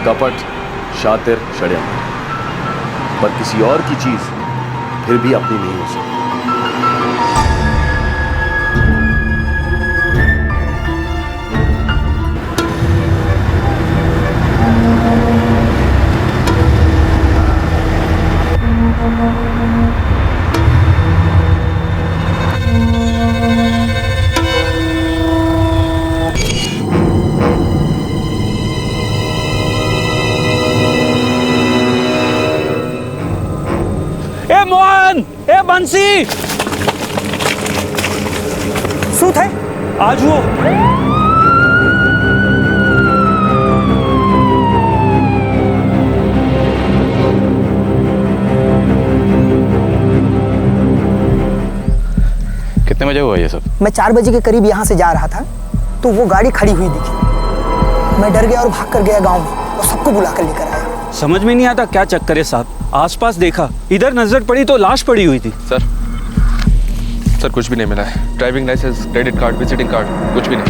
कपट, शातिर, षड्यंत्र, पर किसी और की चीज फिर भी अपनी नहीं हो सकती। ए मोहन, ए बंसी, શું થાય? आ जुओ। कितने बजे हुआ ये सब? मैं 4 बजे के करीब यहाँ से जा रहा था तो वो गाड़ी खड़ी हुई दिखी। मैं डर गया और भाग कर गया गांव में और सबको बुला कर लेकर आया। समझ में नहीं आता क्या चक्कर है साहब। आसपास देखा, इधर नजर पड़ी तो लाश पड़ी हुई थी। सर कुछ भी नहीं मिला है। Driving licence, credit card, visiting card, कुछ भी नहीं।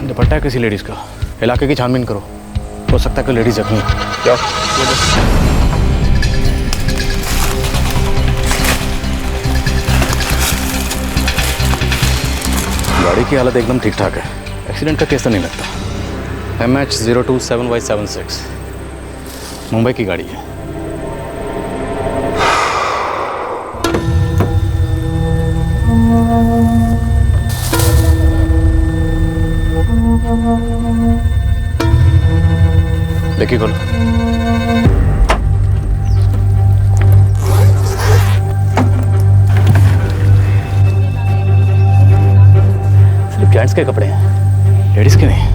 दुपट्टा है किसी लेडीज का। इलाके की छानबीन करो, हो सकता है कि लेडीज जख्मी है। क्या? गाड़ी की हालत एकदम ठीक ठाक है, एक्सीडेंट का केस तो नहीं लगता। MH027Y76 मुंबई की गाड़ी है। देखिए खोलो। सिर्फ जेंट्स के कपड़े हैं, लेडीज के नहीं।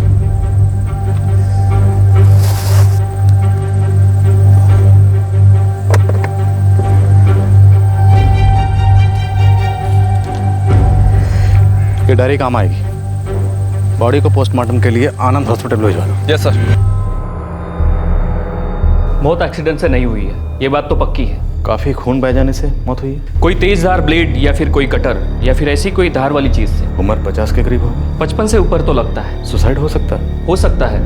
ये डायरी काम आएगी। बॉडी को पोस्टमार्टम के लिए आनंद हॉस्पिटल भिजवा दो। Yes sir. मौत एक्सीडेंट से नहीं हुई है, ये बात तो पक्की है। काफी खून बह जाने से मौत हुई है। कोई तेज धार ब्लेड या फिर कोई कटर या फिर ऐसी कोई धार वाली चीज से। उम्र 50 के करीब होगी। 55 से ऊपर तो लगता है। सुसाइड हो सकता है? हो सकता है,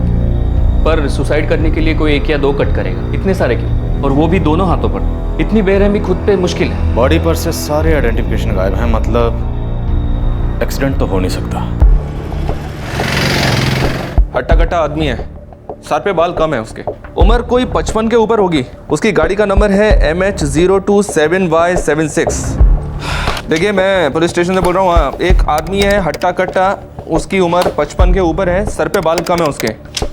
पर सुसाइड करने के लिए कोई 1 या 2 कट करेगा। इतने सारे क्यों, और वो भी दोनों हाथों पर। इतनी बेरहमी खुद पे मुश्किल है। बॉडी पर से सारे आइडेंटिफिकेशन गायब हैं, मतलब एक्सीडेंट तो हो नहीं सकता। हट्टा कट्टा आदमी है, सर पे बाल कम है उसके। उम्र कोई 55 के ऊपर होगी। उसकी गाड़ी का नंबर है MH027Y76। देखिए मैं पुलिस स्टेशन से बोल रहा हूँ। हाँ, एक आदमी है हट्टा कट्टा, उसकी उम्र 55 के ऊपर है, सर पे बाल कम है उसके,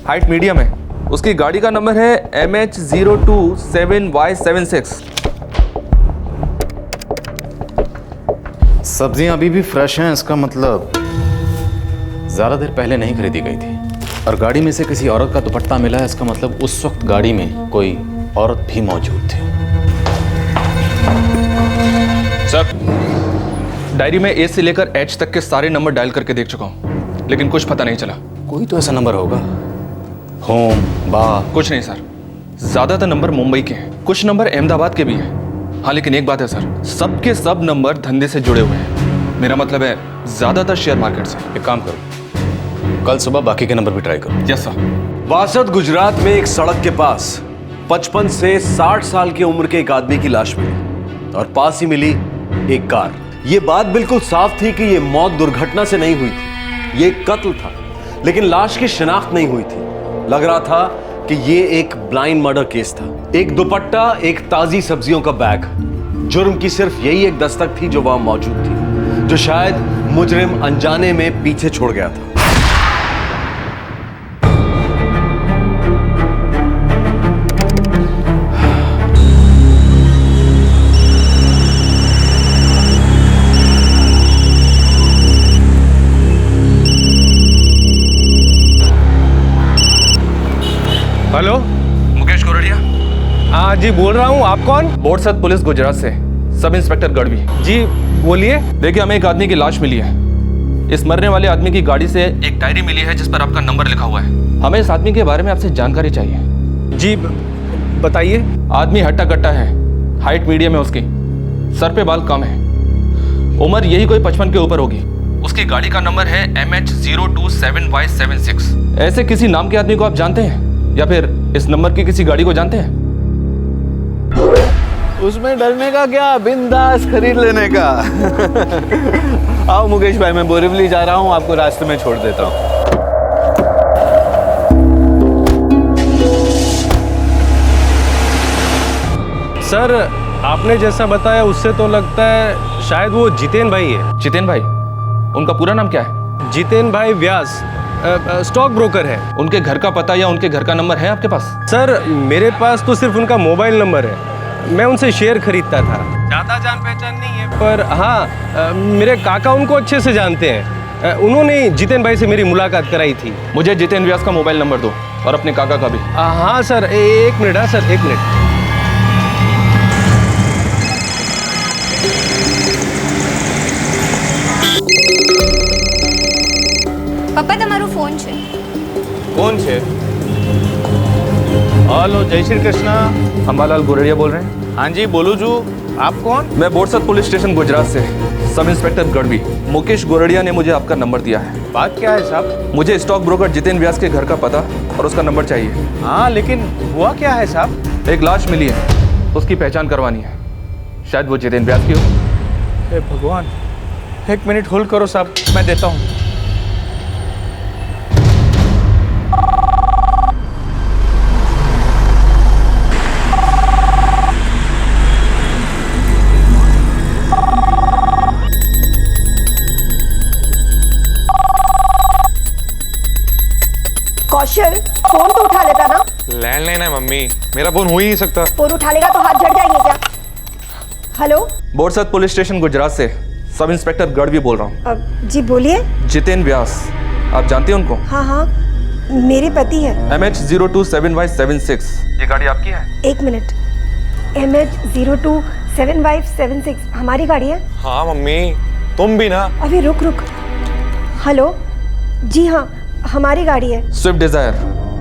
हाइट मीडियम है। उसकी गाड़ी का नंबर है MH027Y76। सब्जियां अभी भी फ्रेश हैं, इसका मतलब ज़्यादा देर पहले नहीं खरीदी गई थी। और गाड़ी में से किसी औरत का दुपट्टा मिला है, इसका मतलब उस वक्त गाड़ी में कोई औरत भी मौजूद थी। सर डायरी में A से लेकर H तक के सारे नंबर डायल करके देख चुका हूँ, लेकिन कुछ पता नहीं चला। कोई तो ऐसा नंबर होगा। होम, बा, कुछ नहीं सर, ज़्यादातर नंबर मुंबई के हैं, कुछ नंबर अहमदाबाद के भी हैं। हाँ लेकिन एक बात है सर, सबके सब नंबर धंधे से जुड़े हुए हैं। मेरा मतलब है ज़्यादातर शेयर मार्केट से। एक काम करो, कल सुबह बाकी के नंबर भी ट्राई करो। Yes sir. वासद गुजरात में एक सड़क के पास 55 से 60 साल की उम्र के एक आदमी की लाश मिली और पास ही मिली एक कार। यह बात बिल्कुल साफ थी कि यह मौत दुर्घटना से नहीं हुई थी, यह एक कत्ल था। लेकिन लाश की शिनाख्त नहीं हुई थी। लग रहा था कि यह एक ब्लाइंड मर्डर केस था। एक दुपट्टा, एक ताजी सब्जियों का बैग, जुर्म की सिर्फ यही एक दस्तक थी जो वहां मौजूद थी, जो शायद मुजरिम अनजाने में पीछे छोड़ गया था। हेलो, मुकेश कोरडिया। हाँ जी बोल रहा हूँ, आप कौन? बोरसद पुलिस गुजरात से, सब इंस्पेक्टर गढ़वी। जी बोलिए। देखिए हमें एक आदमी की लाश मिली है। इस मरने वाले आदमी की गाड़ी से एक डायरी मिली है जिस पर आपका नंबर लिखा हुआ है। हमें इस आदमी के बारे में आपसे जानकारी चाहिए। जी बताइए। आदमी हट्टा कट्टा है, हाइट मीडियम है उसकी, सर पे बाल कम है, उम्र यही कोई 55 के ऊपर होगी। उसकी गाड़ी का नंबर है MH027Y76। ऐसे किसी नाम के आदमी को आप जानते हैं या फिर इस नंबर की किसी गाड़ी को जानते हैं? उसमें डरने का क्या, बिंदास खरीद लेने का। आओ मुकेश भाई, मैं बोरीवली जा रहा हूँ, आपको रास्ते में छोड़ देता हूँ। सर आपने जैसा बताया उससे तो लगता है शायद वो जितेन भाई है। जितेन भाई? उनका पूरा नाम क्या है? जितेन भाई व्यास, स्टॉक ब्रोकर है। उनके घर का पता या उनके घर का नंबर है आपके पास? सर मेरे पास तो सिर्फ उनका मोबाइल नंबर है, मैं उनसे शेयर खरीदता था। ज़्यादा जान पहचान नहीं है, पर हाँ मेरे काका उनको अच्छे से जानते हैं। उन्होंने जितेन भाई से मेरी मुलाकात कराई थी। मुझे जितेन व्यास का मोबाइल नंबर दो और अपने काका का भी। हाँ सर, एक मिनट। हाँ सर, एक मिनट। પપ્પા તમારો ફોન છે। कौन છે? हेलो, जय श्री कृष्णा। अंबालाल गोरड़िया बोल रहे हैं? हाँ जी, बोलू जू। आप कौन? मैं बोरसद पुलिस स्टेशन गुजरात से सब इंस्पेक्टर गढ़वी मुकेश गोरड़िया ने मुझे आपका नंबर दिया है। बात क्या है साहब? मुझे स्टॉक ब्रोकर जितेन व्यास के घर का पता और उसका नंबर चाहिए। हाँ, लेकिन हुआ क्या है साहब? एक लाश मिली है, उसकी पहचान करवानी है। शायद वो जितेन व्यास की हो। हे भगवान, एक मिनट होल्ड करो साहब, मैं देता हूँ। कौशल, फोन तो उठा लेता ना। लैंडलाइन है मम्मी, मेरा फोन हो ही नहीं सकता। फोन उठा लेगा तो हाथ जड़ जाएंगे क्या? Hello, Borsad police station Gujarat से सब इंस्पेक्टर गढ़वी बोल रहा हूँ। जी बोलिए। जितेन व्यास, आप जानते हैं उनको? हाँ हाँ, मेरे पति है। MH027Y76, ये गाड़ी आपकी है? एक मिनट, MH027Y76 हमारी गाड़ी है। हाँ मम्मी, तुम भी ना। अभी रुक रुक। हेलो, जी हाँ हमारी गाड़ी है। स्विफ्ट डिजायर,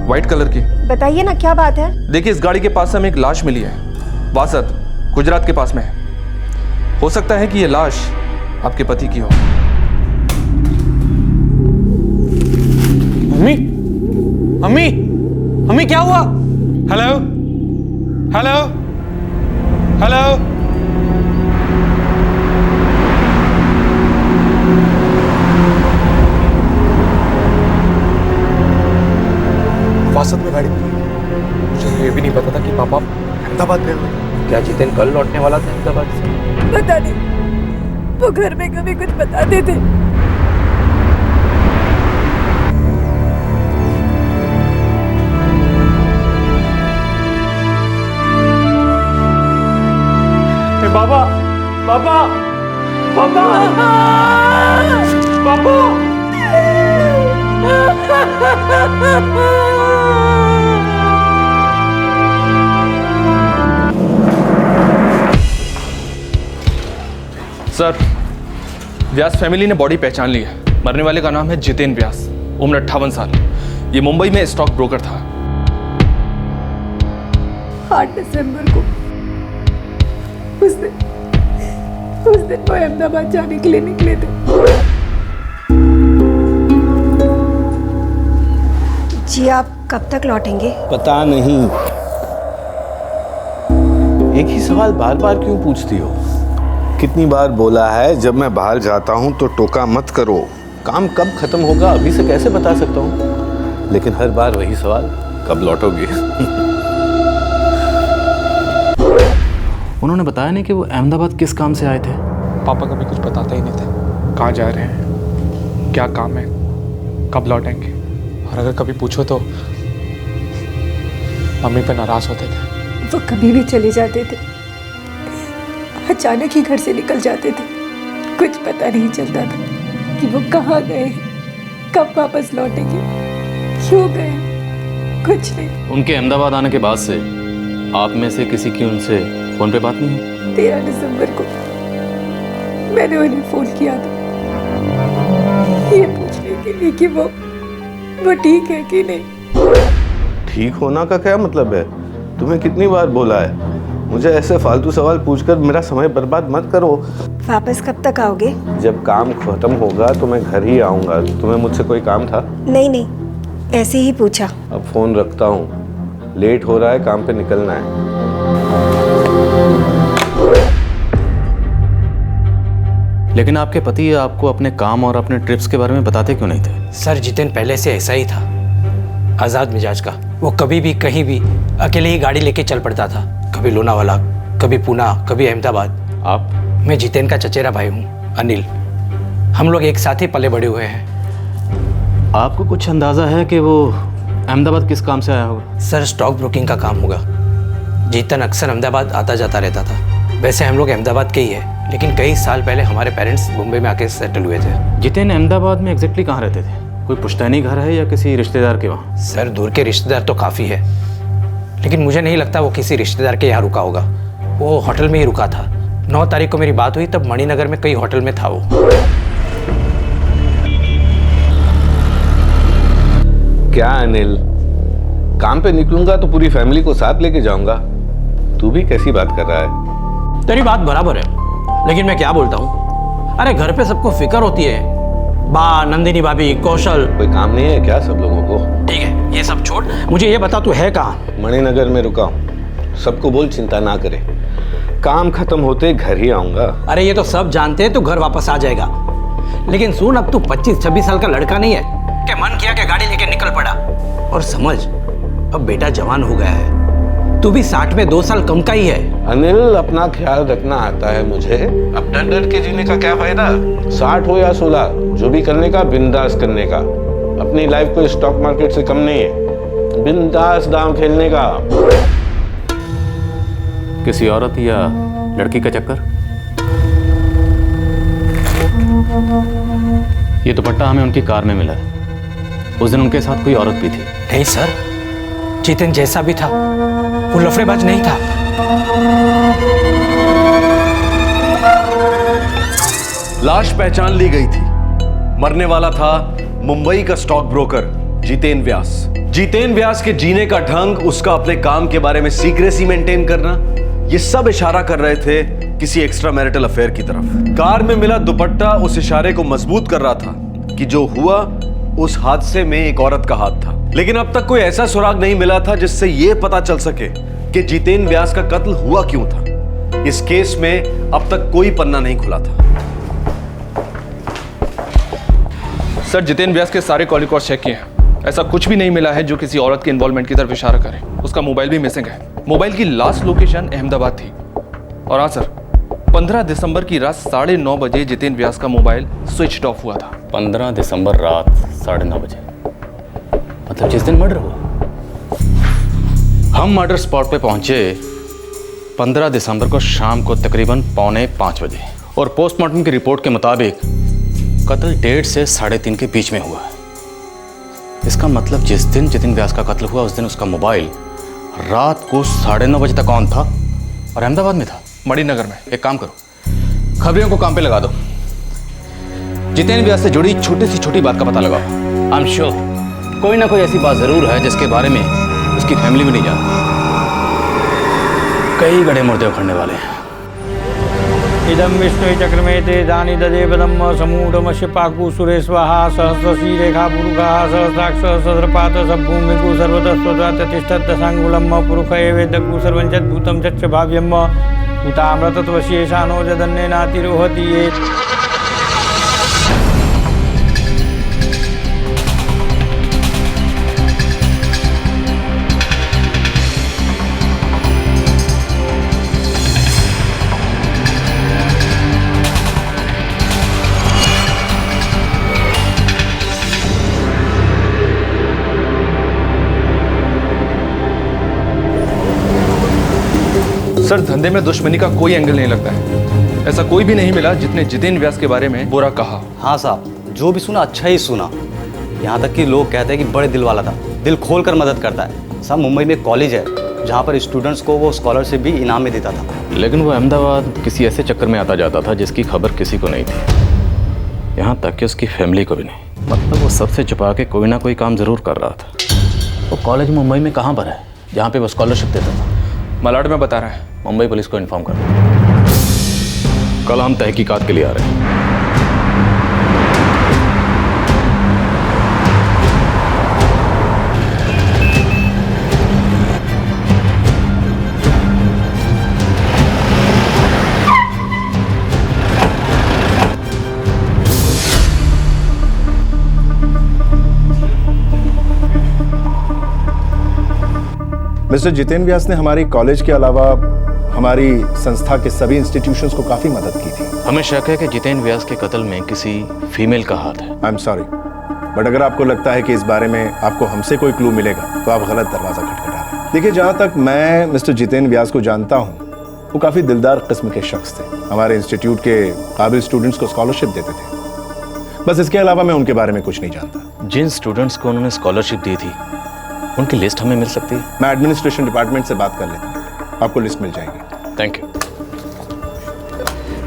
व्हाइट कलर की। बताइए ना क्या बात है। देखिए, इस गाड़ी के पास हमें एक लाश मिली है, वासद गुजरात के पास में है। हो सकता है कि ये लाश आपके पति की हो। मम्मी, मम्मी, मम्मी क्या हुआ? Hello, hello, hello. वासद में गाड़ी मुझे ये भी नहीं पता था कि पापा अहमदाबाद गए हुए। क्या जितेन कल लौटने वाला था अहमदाबाद से? पता नहीं, वो घर में कभी कुछ बताते थे। पापा, पापा, पापा, पापा। सर, व्यास फैमिली ने बॉडी पहचान ली है। मरने वाले का नाम है जितेन व्यास, उम्र 58 साल। ये मुंबई में स्टॉक ब्रोकर था। 8 दिसंबर को उस दिन वो अहमदाबाद जाने के लिए निकले थे। जी आप कब तक लौटेंगे? पता नहीं। एक ही सवाल बार बार क्यों पूछती हो? कितनी बार बोला है, जब मैं बाहर जाता हूं तो टोका मत करो। काम कब खत्म होगा अभी से कैसे बता सकता हूं? लेकिन हर बार वही सवाल, कब लौटोगे? उन्होंने बताया नहीं कि वो अहमदाबाद किस काम से आए थे? पापा कभी कुछ बताते ही नहीं थे, कहाँ जा रहे हैं, क्या काम है, कब लौटेंगे। और अगर कभी पूछो तो मम्मी पे नाराज होते थे। वो कभी भी चले जाते थे, अचानक ही घर से निकल जाते थे। कुछ पता नहीं चलता था कि वो कहाँ गए, कब वापस लौटेंगे, क्यों गए, कुछ नहीं। उनके अहमदाबाद आने के बाद से आप में से किसी की उनसे फोन पे बात नहीं हुई? 13 दिसंबर को मैंने उन्हें फोन किया था, ये पूछने के लिए कि वो ठीक है कि नहीं। ठीक होना का क्या मतलब है? तुम्हें कितनी बार बोला है मुझे ऐसे फालतू सवाल पूछकर मेरा समय बर्बाद मत करो। वापस कब तक आओगे? जब काम खत्म होगा तो मैं घर ही आऊँगा। तुम्हें मुझसे कोई काम था? नहीं नहीं, ऐसे ही पूछा। अब फ़ोन रखता हूँ, लेट हो रहा है, काम पे निकलना है। लेकिन आपके पति आपको अपने काम और अपने ट्रिप्स के बारे में बताते क्यों नहीं थे? सर जितेन पहले से ऐसा ही था, आज़ाद मिजाज का। वो कभी भी कहीं भी अकेले ही गाड़ी लेके चल पड़ता था, कभी लोनावाला, कभी पूना, कभी अहमदाबाद। आप? मैं जितेन का चचेरा भाई हूँ, अनिल। हम लोग एक साथ ही पले बड़े हुए हैं। आपको कुछ अंदाज़ा है कि वो अहमदाबाद किस काम से आया होगा? सर स्टॉक ब्रोकिंग का काम होगा। जितेन अक्सर अहमदाबाद आता जाता रहता था। वैसे हम लोग अहमदाबाद के ही है, लेकिन कई साल पहले हमारे पेरेंट्स मुंबई में आके सेटल हुए थे। जितेन अहमदाबाद में एग्जैक्टली कहाँ रहते थे? कोई पुश्तैनी घर है या किसी रिश्तेदार के वहाँ? सर दूर के रिश्तेदार तो काफ़ी है, लेकिन मुझे नहीं लगता वो किसी रिश्तेदार के यहाँ रुका होगा। वो होटल में ही रुका था। 9 तारीख को मेरी बात हुई, तब मणिनगर में कई होटल में था वो। क्या अनिल, काम पे निकलूंगा तो पूरी फैमिली को साथ लेके जाऊंगा। तू भी कैसी बात कर रहा है? तेरी बात बराबर है, लेकिन मैं क्या बोलता हूँ, अरे घर पे सबको फिक्र होती है। बा, नंदिनी भाभी, कौशल। कोई काम नहीं है क्या सब लोगों को? ठीक है, ये सब छोड़, मुझे ये बता तू है कहाँ? मणिनगर में रुका हूँ। सबको बोल चिंता ना करे, काम खत्म होते घर ही आऊंगा। अरे ये तो सब जानते हैं तू घर वापस आ जाएगा, लेकिन सुन, अब तू 25-26 साल का लड़का नहीं है कि मन किया कि गाड़ी लेके निकल पड़ा। और समझ, अब बेटा जवान हो गया है, तू भी 60 में 2 साल कम का ही है। अनिल, अपना ख्याल रखना आता है मुझे। अब डर डर के जीने का क्या फायदा? 60 हो या 16, जो भी करने का बिंदास करने का। अपनी लाइफ को स्टॉक मार्केट से कम नहीं है, बिंदास दांव खेलने का। किसी औरत या लड़की का चक्कर? ये दुपट्टा हमें उनकी कार में मिला है। उस दिन उनके साथ कोई औरत भी थी। नहीं सर, जितेन जैसा भी था वो लफड़ेबाज नहीं था। लाश पहचान ली गई थी। मरने वाला था मुंबई का स्टॉक ब्रोकर जितेन व्यास। जितेन व्यास के जीने का ढंग, उसका अपने काम के बारे में सीक्रेसी मेंटेन करना, ये सब इशारा कर रहे थे किसी एक्स्ट्रा मैरिटल अफेयर की तरफ। कार में मिला दुपट्टा उस इशारे को मजबूत कर रहा था कि जो हुआ उस हादसे में एक औरत का हाथ था। लेकिन अब तक कोई ऐसा सुराग नहीं मिला था जिससे यह पता चल सके कि जितेन व्यास का कत्ल हुआ क्यों था। इस केस में अब तक कोई पन्ना नहीं खुला था। सर जितेन व्यास के सारे कॉल रिकॉर्ड चेक किए हैं, ऐसा कुछ भी नहीं मिला है जो किसी औरत के इन्वॉल्वमेंट की तरफ इशारा करे। उसका मोबाइल भी मिसिंग है। मोबाइल की लास्ट लोकेशन अहमदाबाद थी। और हाँ सर, 15 दिसंबर की रात 9:30 बजे जितेन व्यास का मोबाइल स्विच ऑफ हुआ था। 15 दिसंबर रात 9:30 बजे, मतलब जिस दिन मर्डर हुआ। हम मर्डर स्पॉट पे पहुंचे 15 दिसंबर को शाम को तकरीबन 4:45 बजे, और पोस्टमार्टम की रिपोर्ट के मुताबिक कत्ल 1:30 से 3:30 के बीच में हुआ है। इसका मतलब जिस दिन जितेन व्यास का कत्ल हुआ उस दिन उसका मोबाइल रात को 9:30 बजे तक ऑन था और अहमदाबाद में था, मणिनगर में। एक काम करो, खबरियों को काम पे लगा दो, जितेन व्यास से जुड़ी छोटी से छोटी बात का पता लगाओ। आई एम श्योर कोई ना कोई ऐसी बात जरूर है जिसके बारे में उसकी फैमिली भी नहीं जानती। कई गड़े मुर्दे उखड़ने वाले हैं। इदम विष्णु चक्रमेते दानी ददे बदम समूढ़मस्य पाकु सुरेश्वाहा सहस्रशी रेखा पुरुखा सहस्राक्ष सहस्रपात सभूमिकु सर्वतस्वत तिष्ठत् दशांगुलम पुरुष एवेदकु सर्वंचत् भूतं चच्च भाव्यम उताम्रतत्वशेषानो जदन्ने नातिरोहति ये। सर धंधे में दुश्मनी का कोई एंगल नहीं लगता है। ऐसा कोई भी नहीं मिला जितने जितेन व्यास के बारे में बुरा कहा। हाँ साहब, जो भी सुना अच्छा ही सुना। यहाँ तक कि लोग कहते हैं कि बड़े दिल वाला था, दिल खोल कर मदद करता है। साहब मुंबई में एक कॉलेज है जहाँ पर स्टूडेंट्स को वो स्कॉलरशिप भी इनाम में देता था। लेकिन वो अहमदाबाद किसी ऐसे चक्कर में आता जाता था जिसकी खबर किसी को नहीं थी, यहाँ तक कि उसकी फैमिली को भी नहीं। मतलब वो सबसे छुपा के कोई ना कोई काम जरूर कर रहा था। वो कॉलेज मुंबई में कहाँ पर है? जहाँ पे वो स्कॉलरशिप देता था। मलाड में बता रहा है। मुंबई पुलिस को इन्फॉर्म कर दो। कल हम तहकीकात के लिए आ रहे हैं। मिस्टर जितेन व्यास ने हमारी कॉलेज के अलावा हमारी संस्था के सभी इंस्टीट्यूशंस को काफी मदद की थी। हमें शक है कि जितेन व्यास के कत्ल में किसी फीमेल का हाथ है। आई एम सॉरी, बट अगर आपको लगता है कि इस बारे में आपको हमसे कोई क्लू मिलेगा तो आप गलत दरवाजा खटखटा रहे हैं। देखिए, जहां तक मैं मिस्टर जितेन व्यास को जानता हूं, वो काफी दिलदार किस्म के शख्स थे। हमारे इंस्टीट्यूट के काबिल स्टूडेंट्स को स्कॉलरशिप देते थे। बस इसके अलावा मैं उनके बारे में कुछ नहीं जानता। जिन स्टूडेंट्स को उन्होंने स्कॉलरशिप दी थी उनकी लिस्ट हमें मिल सकती है? मैं एडमिनिस्ट्रेशन डिपार्टमेंट से बात कर लेता हूँ, आपको लिस्ट मिल जाएगी। Thank you.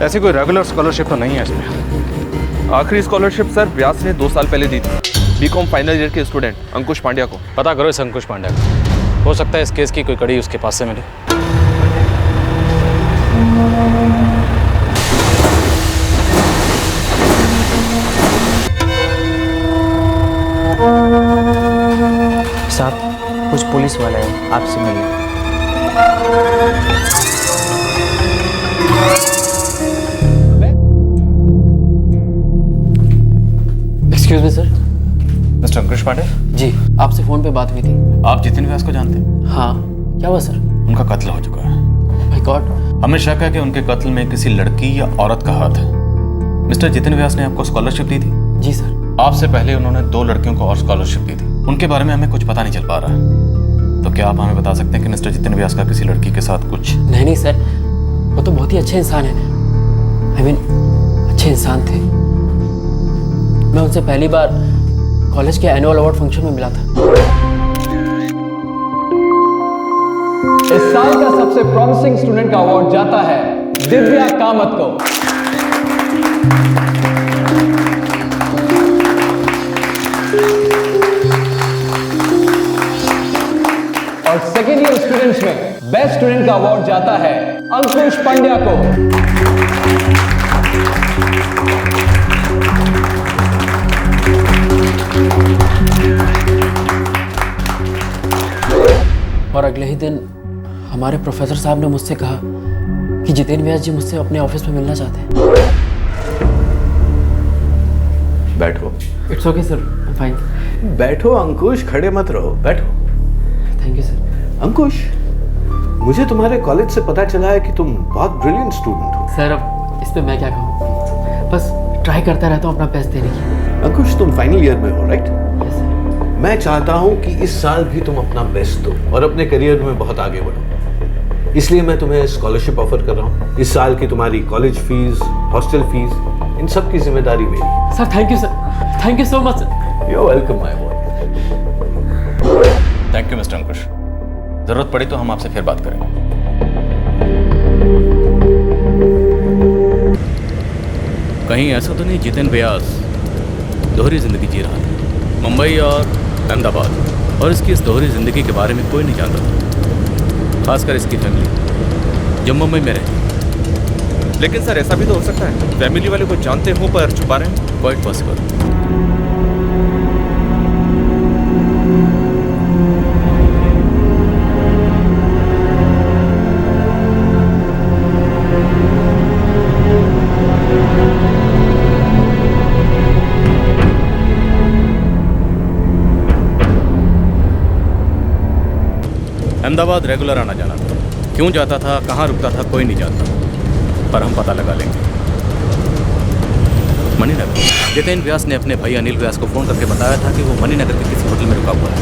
ऐसी कोई रेगुलर स्कॉलरशिप तो नहीं है इसमें। आखिरी स्कॉलरशिप सर व्यास ने 2 साल पहले दी थी बीकॉम फाइनल ईयर के स्टूडेंट अंकुश पांड्या को। पता करो इस अंकुश पांड्या को, हो सकता है इस केस की कोई कड़ी उसके पास से मिले। साहब, कुछ पुलिस वाले हैं, आपसे मिलने। Excuse me sir. Mister Ankush Pandey? जी, आपसे फोन पे बात हुई थी। आप जितेन व्यास को जानते हैं? हाँ, क्या हुआ सर? उनका कत्ल हो चुका है। My God. हमें शक है कि उनके कत्ल में किसी लड़की या औरत का हाथ है। मिस्टर जितेन व्यास ने आपको स्कॉलरशिप दी थी? जी सर। आपसे पहले उन्होंने 2 लड़कियों को और स्कॉलरशिप दी थी। उनके बारे में हमें कुछ पता नहीं चल पा रहा है। तो क्या आप हमें बता सकते हैं कि मिस्टर जितेन व्यास का किसी लड़की के साथ कुछ? नहीं सर, वो तो बहुत ही अच्छे इंसान है। I mean, अच्छे इंसान थे। मैं उनसे पहली बार कॉलेज के एनुअल अवार्ड फंक्शन में मिला था। इस साल का सबसे प्रॉमिसिंग स्टूडेंट का अवार्ड जाता है दिव्या कामत को। और सेकेंड ईयर स्टूडेंट्स में बेस्ट स्टूडेंट का अवार्ड जाता है अंकुश पांड्या को। और अगले ही दिन हमारे प्रोफेसर साहब ने मुझसे कहा कि जितेन व्यास जी मुझसे अपने ऑफिस में मिलना चाहते हैं। बैठो। It's okay sir, fine. बैठो अंकुश, खड़े मत रहो, बैठो। Thank you sir. अंकुश, मुझे तुम्हारे कॉलेज से पता चला है कि तुम बहुत ब्रिलियंट स्टूडेंट हो। सर, अब इस पे मैं क्या कहूँ, बस ट्राई करता रहता हूँ अपना बेस्ट देने की। अंकुश, तुम फाइनल ईयर में हो, राइट? मैं चाहता हूं कि इस साल भी तुम अपना बेस्ट दो और अपने करियर में बहुत आगे बढ़ो। इसलिए मैं तुम्हें स्कॉलरशिप ऑफर कर रहा हूं। इस साल की तुम्हारी कॉलेज फीस, हॉस्टल फीस, इन सब की जिम्मेदारी मेरी। Sir thank you sir, thank you so much sir. You are welcome my boy. Thank you mister Ankush. जरूरत पड़ी तो हम आपसे फिर बात करेंगे। कहीं ऐसा तो नहीं जितेन व्यास दोहरी जिंदगी जी रहा था? मुंबई और अहमदाबाद और इसकी इस दोहरी जिंदगी के बारे में कोई नहीं जानता था, खासकर इसकी फैमिली जो मुंबई में रहती। लेकिन सर ऐसा भी तो हो सकता है फैमिली वाले को जानते हो पर छुपा रहे हैं। Quite possible. अहमदाबाद रेगुलर आना जाना था। क्यों जाता था, कहाँ रुकता था, कोई नहीं जानता, पर हम पता लगा लेंगे। मणिनगर। जितेन व्यास ने अपने भाई अनिल व्यास को फ़ोन करके बताया था कि वो मणिनगर के किसी होटल में रुका हुआ है।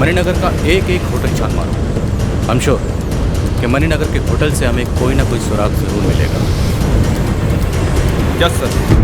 मणिनगर का एक एक होटल छान मारो। हम श्योर कि मणिनगर के होटल से हमें कोई ना कोई सुराग जरूर मिलेगा। Yes sir.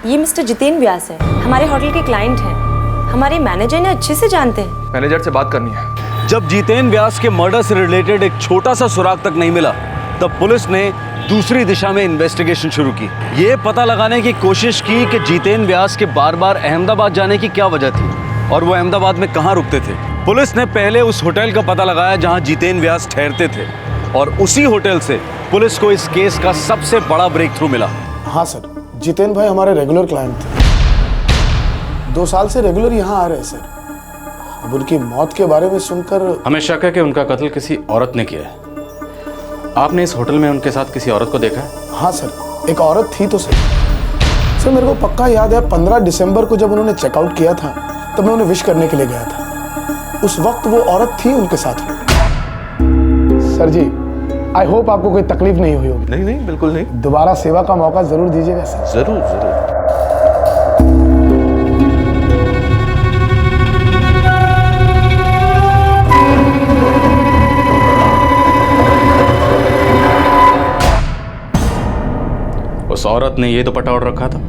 ये मिस्टर जितेन व्यास है, हमारे होटल के क्लाइंट हैं। हमारे मैनेजर ने अच्छे से जानते हैं। मैनेजर से बात करनी है। जब जितेन व्यास के मर्डर से रिलेटेड एक छोटा सा सुराग तक नहीं मिला, तब पुलिस ने दूसरी दिशा में इन्वेस्टिगेशन शुरू की। ये पता लगाने की कोशिश की कि जितेन व्यास के बार बार अहमदाबाद जाने की क्या वजह थी और वो अहमदाबाद में कहाँ रुकते थे। पुलिस ने पहले उस होटल का पता लगाया जहां जितेन व्यास ठहरते थे और उसी होटल से पुलिस को इस केस का सबसे बड़ा ब्रेक थ्रू मिला। हाँ सर, जितेन भाई हमारे रेगुलर क्लाइंट थे। 2 साल से रेगुलर यहाँ आ रहे हैं सर। अब उनकी मौत के बारे में सुनकर हमें शक है कि उनका कत्ल किसी औरत ने किया है। आपने इस होटल में उनके साथ किसी औरत को देखा है? हाँ सर, एक औरत थी तो सर मेरे को पक्का याद है 15 दिसंबर को जब उन्होंने चेकआउट किया था तब मैं उन्हें विश करने के लिए गया था। उस वक्त वो औरत थी उनके साथ में। सर जी, आई होप आपको कोई तकलीफ नहीं हुई होगी। नहीं नहीं, बिल्कुल नहीं। दोबारा सेवा का मौका जरूर दीजिएगा सर। जरूर जरूर। उस औरत ने ये दुपट्टा ओढ़ रखा था?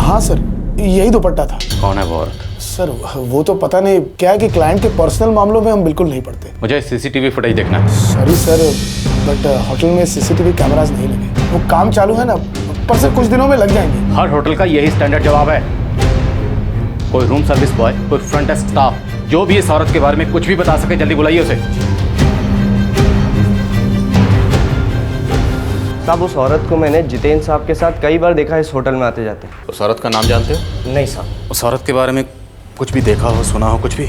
हाँ सर, यही दुपट्टा था। कौन है वो औरत? सर वो तो पता नहीं, क्या है कि क्लाइंट के पर्सनल मामलों में हम बिल्कुल नहीं पड़ते। मुझे सीसीटीवी फुटेज देखना है। सॉरी सर, बट होटल में सीसीटीवी कैमरास नहीं लगे। वो काम चालू है ना, पर सर कुछ दिनों में लग जाएंगे। हर होटल का यही स्टैंडर्ड जवाब है। कोई रूम सर्विस बॉय, कोई फ्रंट डेस्क स्टाफ, जो भी इस औरत के बारे में कुछ भी बता सके, जल्दी बुलाइए उसे। साहब, उस औरत को मैंने जितेन साहब के साथ कई बार देखा है इस होटल में आते जाते। उस औरत का नाम जानते हो? नहीं साहब। उस औरत के बारे में कुछ भी देखा हो, सुना हो, कुछ भी?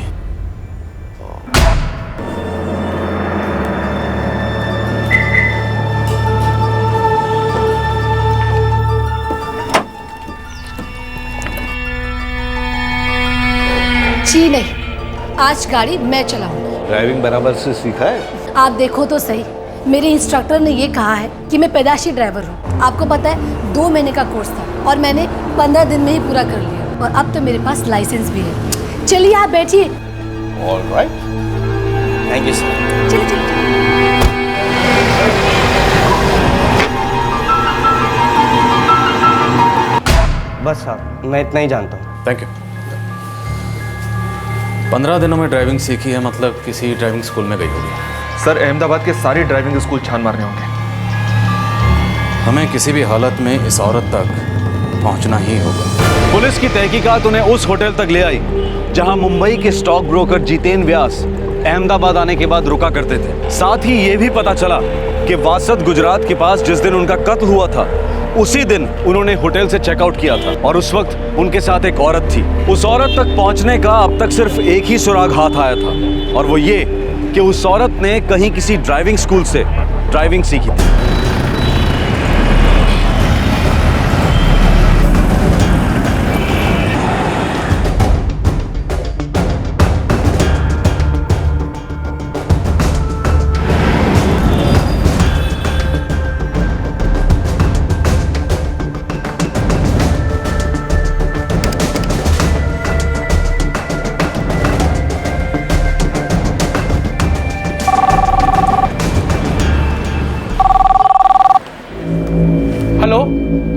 जी नहीं, आज गाड़ी मैं चलाऊंगी। ड्राइविंग बराबर से सीखा है? आप देखो तो सही, मेरे इंस्ट्रक्टर ने ये कहा है कि मैं पैदाशी ड्राइवर हूँ। आपको पता है 2 महीने का कोर्स था और मैंने 15 दिन में ही पूरा कर लिया और अब तो मेरे पास लाइसेंस भी है। चलिए आप बैठिए। All right, thank you sir. चलिए चलिए। बस साहब, मैं इतना ही जानता हूँ। Thank you. 15 दिनों में ड्राइविंग सीखी है, मतलब किसी ड्राइविंग स्कूल में गई होगी। सर, अहमदाबाद के सारे ड्राइविंग स्कूल छान मारने होंगे। हमें किसी भी हालत में इस औरत तक पहुंचना ही होगा। पुलिस की तहकीकात उन्हें उस होटल तक ले आई जहां मुंबई के स्टॉक ब्रोकर जितेन व्यास अहमदाबाद आने के बाद रुका करते थे। साथ ही ये भी पता चला कि वासद गुजरात के पास जिस दिन उनका कत्ल हुआ था, उसी दिन उन्होंने होटल से चेकआउट किया था और उस वक्त उनके साथ एक औरत थी। उस औरत तक पहुंचने का अब तक सिर्फ एक ही सुराग हाथ आया था और वो ये कि उस औरत ने कहीं किसी ड्राइविंग स्कूल से ड्राइविंग सीखी थी।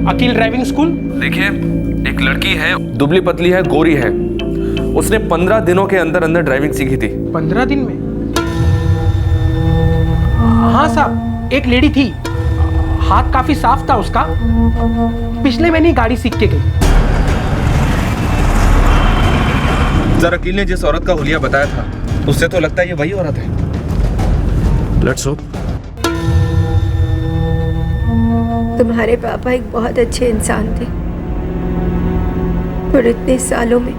Akeel driving school. देखिए, एक लड़की है, दुबली पतली है, गोरी है। उसने 15 दिनों के अंदर अंदर ड्राइविंग सीखी थी। 15 दिन में? हाँ साहब, एक लेडी थी, हाथ काफी साफ था उसका, पिछले महीने ही गाड़ी सीख के गई। जरा अकील ने जिस औरत का हुलिया बताया था, उससे तो लगता है ये वही औरत है। Let's hope. तुम्हारे पापा एक बहुत अच्छे इंसान थे और इतने सालों में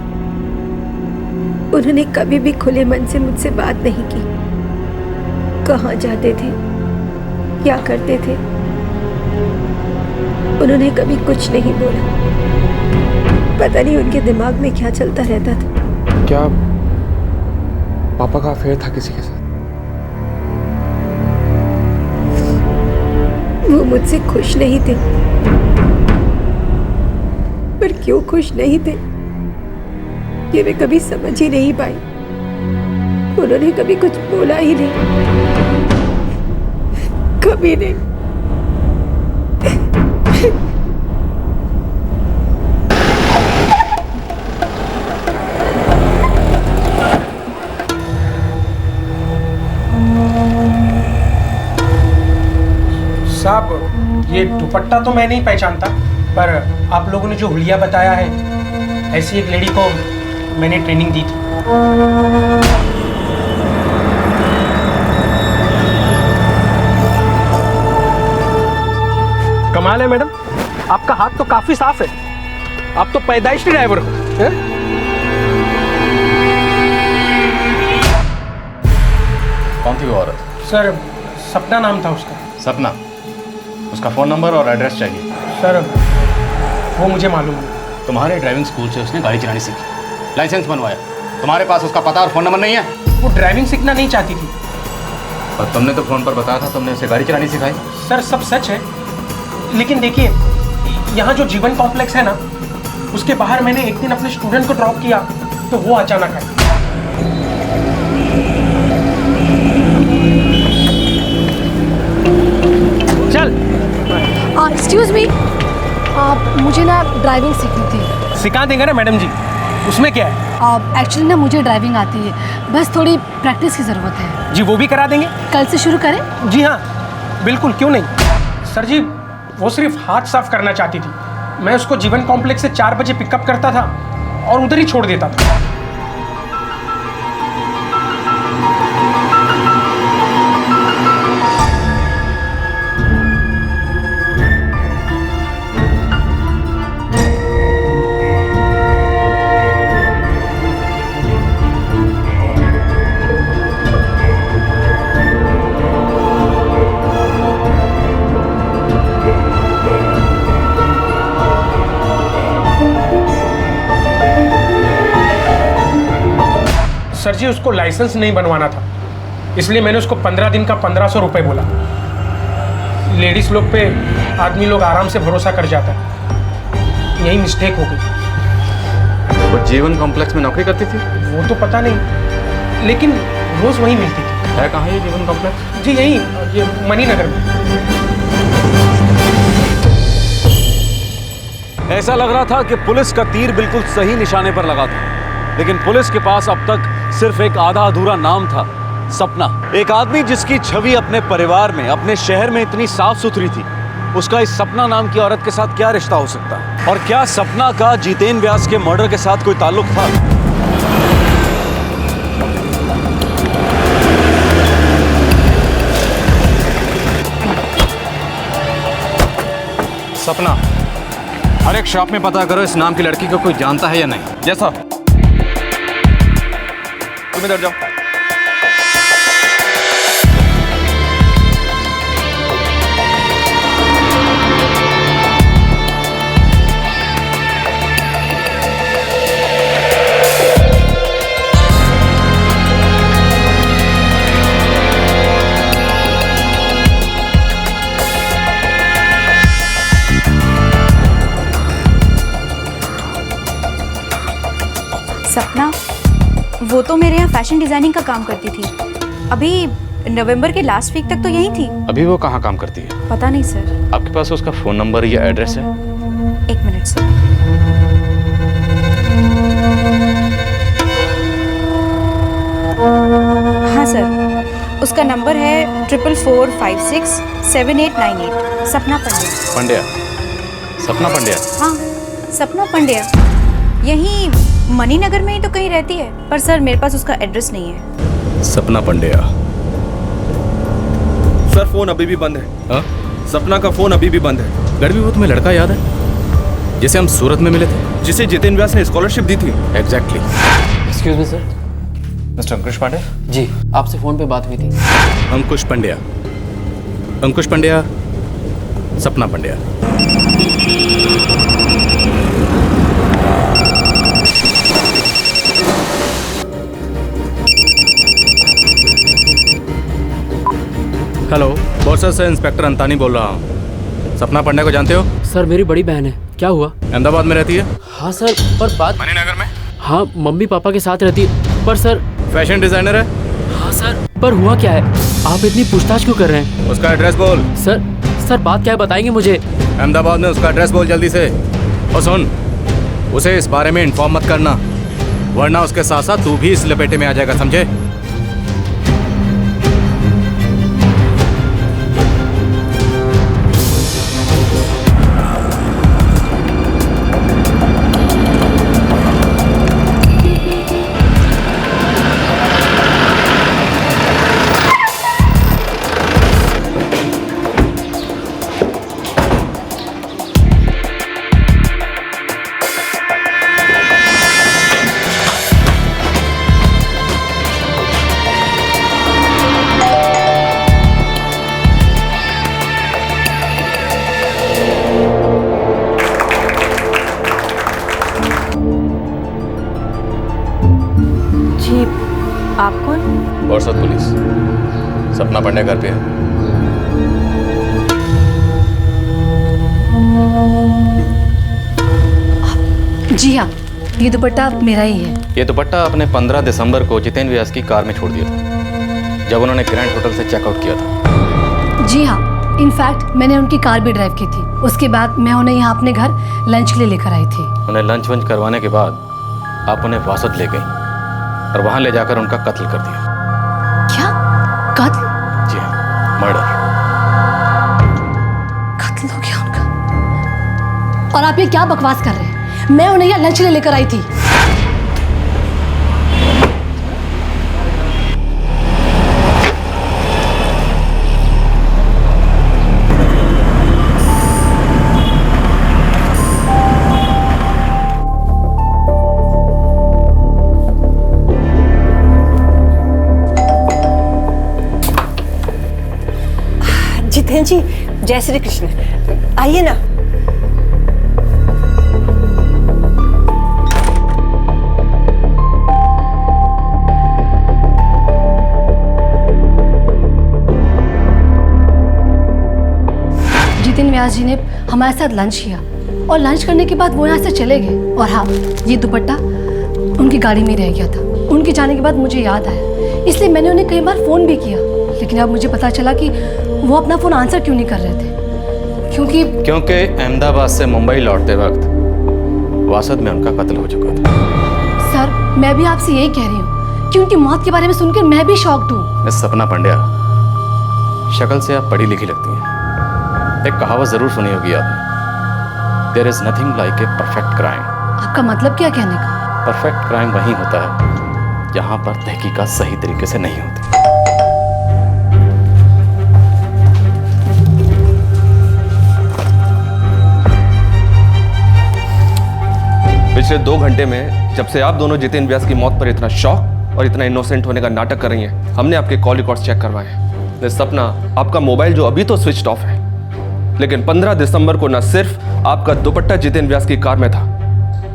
उन्होंने कभी भी खुले मन से मुझसे बात नहीं की। कहाँ जाते थे, क्या करते थे, उन्होंने कभी कुछ नहीं बोला। पता नहीं उनके दिमाग में क्या चलता रहता था। क्या पापा का अफेयर था किसी के साथ? वो मुझसे खुश नहीं थे, पर क्यों खुश नहीं थे ये मैं कभी समझ ही नहीं पाई। उन्होंने कभी कुछ बोला ही नहीं, कभी नहीं। साहब, ये दुपट्टा तो मैं नहीं पहचानता, पर आप लोगों ने जो हुलिया बताया है, ऐसी एक लेडी को मैंने ट्रेनिंग दी थी। कमाल है मैडम, आपका हाथ तो काफी साफ है। आप तो पैदाइशी ड्राइवर हो। कौन थी वो औरत? सर, सपना नाम था उसका। सपना? उसका फ़ोन नंबर और एड्रेस चाहिए। सर, वो मुझे मालूम है। तुम्हारे ड्राइविंग स्कूल से उसने गाड़ी चलानी सीखी, लाइसेंस बनवाया। तुम्हारे पास उसका पता और फ़ोन नंबर नहीं है? वो ड्राइविंग सीखना नहीं चाहती थी। और तुमने तो फ़ोन पर बताया था तुमने उसे गाड़ी चलानी सिखाई। सर, सब सच है, लेकिन देखिए, यहाँ जो जीवन कॉम्प्लेक्स है ना, उसके बाहर मैंने एक दिन अपने स्टूडेंट को ड्रॉप किया, तो वो अचानक आया। चल। एक्सक्यूज मी, मुझे ना ड्राइविंग सीखनी थी। सिखा देंगे ना मैडम जी, उसमें क्या है? एक्चुअली ना मुझे ड्राइविंग आती है, बस थोड़ी प्रैक्टिस की ज़रूरत है। जी, वो भी करा देंगे। कल से शुरू करें? जी हाँ, बिल्कुल, क्यों नहीं। सर जी, वो सिर्फ हाथ साफ करना चाहती थी। मैं उसको जीवन कॉम्प्लेक्स से 4 बजे पिकअप करता था और उधर ही छोड़ देता था। सर जी, उसको लाइसेंस नहीं बनवाना था, इसलिए मैंने उसको 15 दिन का 1500 रुपये बोला। लेडीज लोग पे आदमी लोग आराम से भरोसा कर जाता है, यही मिस्टेक हो गई। वो जीवन कॉम्प्लेक्स में नौकरी करती थी? वो तो पता नहीं, लेकिन रोज वहीं मिलती थी। है कहाँ ये जीवन कॉम्प्लेक्स? जी यही, ये मणिनगर में। ऐसा लग रहा था कि पुलिस का तीर बिल्कुल सही निशाने पर लगा था, लेकिन पुलिस के पास अब तक सिर्फ एक आधा अधूरा नाम था, सपना। एक आदमी जिसकी छवि अपने परिवार में, अपने शहर में इतनी साफ सुथरी थी, उसका इस सपना नाम की औरत के साथ क्या रिश्ता हो सकता है? और क्या सपना का जितेन व्यास के मर्डर के साथ कोई ताल्लुक था? सपना, हर एक शॉप में पता करो इस नाम की लड़की को कोई जानता है या नहीं। जैसा तुम इधर जाओ। सपना, वो तो मेरे यहाँ फैशन डिजाइनिंग का काम करती थी। अभी नवंबर के लास्ट वीक तक तो यहीं थी। अभी वो कहाँ काम करती है? पता नहीं सर। आपके पास उसका फ़ोन नंबर या एड्रेस है? एक मिनट सर। हाँ सर, उसका नंबर है 44467898। सपना पंड्या। पंड्या? सपना पंड्या? हाँ, सपना पंड्या। यहीं मणिनगर में ही तो कहीं रहती है, पर सर मेरे पास उसका एड्रेस नहीं है। सपना पंड्या। सर, फोन अभी भी बंद है। हाँ? सपना का फोन अभी भी बंद है। गढ़वी, वो तुम्हें लड़का याद है जिसे हम सूरत में मिले थे, जिसे जितेन व्यास ने स्कॉलरशिप दी थी? Exactly. Excuse me sir. Mister Ankush Pandey? जी, आपसे फ़ोन पे बात हुई थी। अंकुश पंड्या? अंकुश पंड्या, सपना पंड्या। हेलो, बॉर्सर से इंस्पेक्टर अंतानी बोल रहा हूँ। सपना पंड्या को जानते हो? सर, मेरी बड़ी बहन है। क्या हुआ? अहमदाबाद में रहती है? हाँ सर, पर बात मणिनगर में? हाँ, मम्मी पापा के साथ रहती है। पर सर फैशन डिजाइनर है। हाँ सर, पर हुआ क्या है? आप इतनी पूछताछ क्यों कर रहे हैं? उसका एड्रेस बोल। सर बात क्या है बताएंगे मुझे? अहमदाबाद में उसका एड्रेस बोल जल्दी से। और सुन, उसे इस बारे में इन्फॉर्म मत करना, वरना उसके साथ साथ तू भी इस लपेटे में आ जाएगा, समझे? आप कौन? बोरसद पुलिस। सपना पांडे घर पे है। जी हाँ, ये दुपट्टा मेरा ही है। ये दुपट्टा आपने 15 दिसंबर को जितेंद्र व्यास की कार में छोड़ दिया था, जब उन्होंने ग्रैंड होटल से चेकआउट किया था। जी हाँ, इनफैक्ट मैंने उनकी कार भी ड्राइव की थी। उसके बाद मैं उन्हें यहाँ अपने घर लंच के लिए लेकर आई थी। उन्हें लंच वंच करवाने के बाद आप उन्हें वासद ले गई और वहां ले जाकर उनका कत्ल कर दिया। क्या? कत्ल? जी हाँ, मर्डर। कत्ल हो गया उनका? और आप ये क्या बकवास कर रहे हैं? मैं उन्हें यहाँ लंच के लिए लेकर आई थी। जितेंद्र जी, जय श्री कृष्ण। आइए ना। जितेंद्र व्यास जी ने हमारे साथ लंच किया और लंच करने के बाद वो यहाँ से चले गए। और हाँ, ये दुपट्टा उनकी गाड़ी में रह गया था। उनके जाने के बाद मुझे याद आया, इसलिए मैंने उन्हें कई बार फ़ोन भी किया, लेकिन अब मुझे पता चला कि वो अपना फ़ोन आंसर क्यों नहीं कर रहे थे। क्योंकि अहमदाबाद से मुंबई लौटते वक्त वासद में उनका कत्ल हो चुका था। सर, मैं भी आपसे यही कह रही हूँ कि उनकी मौत के बारे में सुनकर मैं भी शॉक्ड हूँ। मिस सपना पांड्या, शक्ल से आप पढ़ी लिखी लगती हैं। एक कहावत जरूर सुनी होगी आपने, there is nothing like a perfect crime. आपका मतलब क्या कहने का? परफेक्ट क्राइम वही होता है जहां पर तहकीकात सही तरीके से नहीं होती। पिछले 2 घंटे में जब से आप दोनों जितेंद्र व्यास की मौत पर इतना शॉक और इतना इनोसेंट होने का नाटक कर रही हैं, हमने आपके कॉल रिकॉर्ड्स चेक करवाए हैं। सपना, आपका मोबाइल जो अभी तो स्विच ऑफ है, लेकिन 15 दिसंबर को न सिर्फ आपका दुपट्टा जितेंद्र व्यास की कार में था,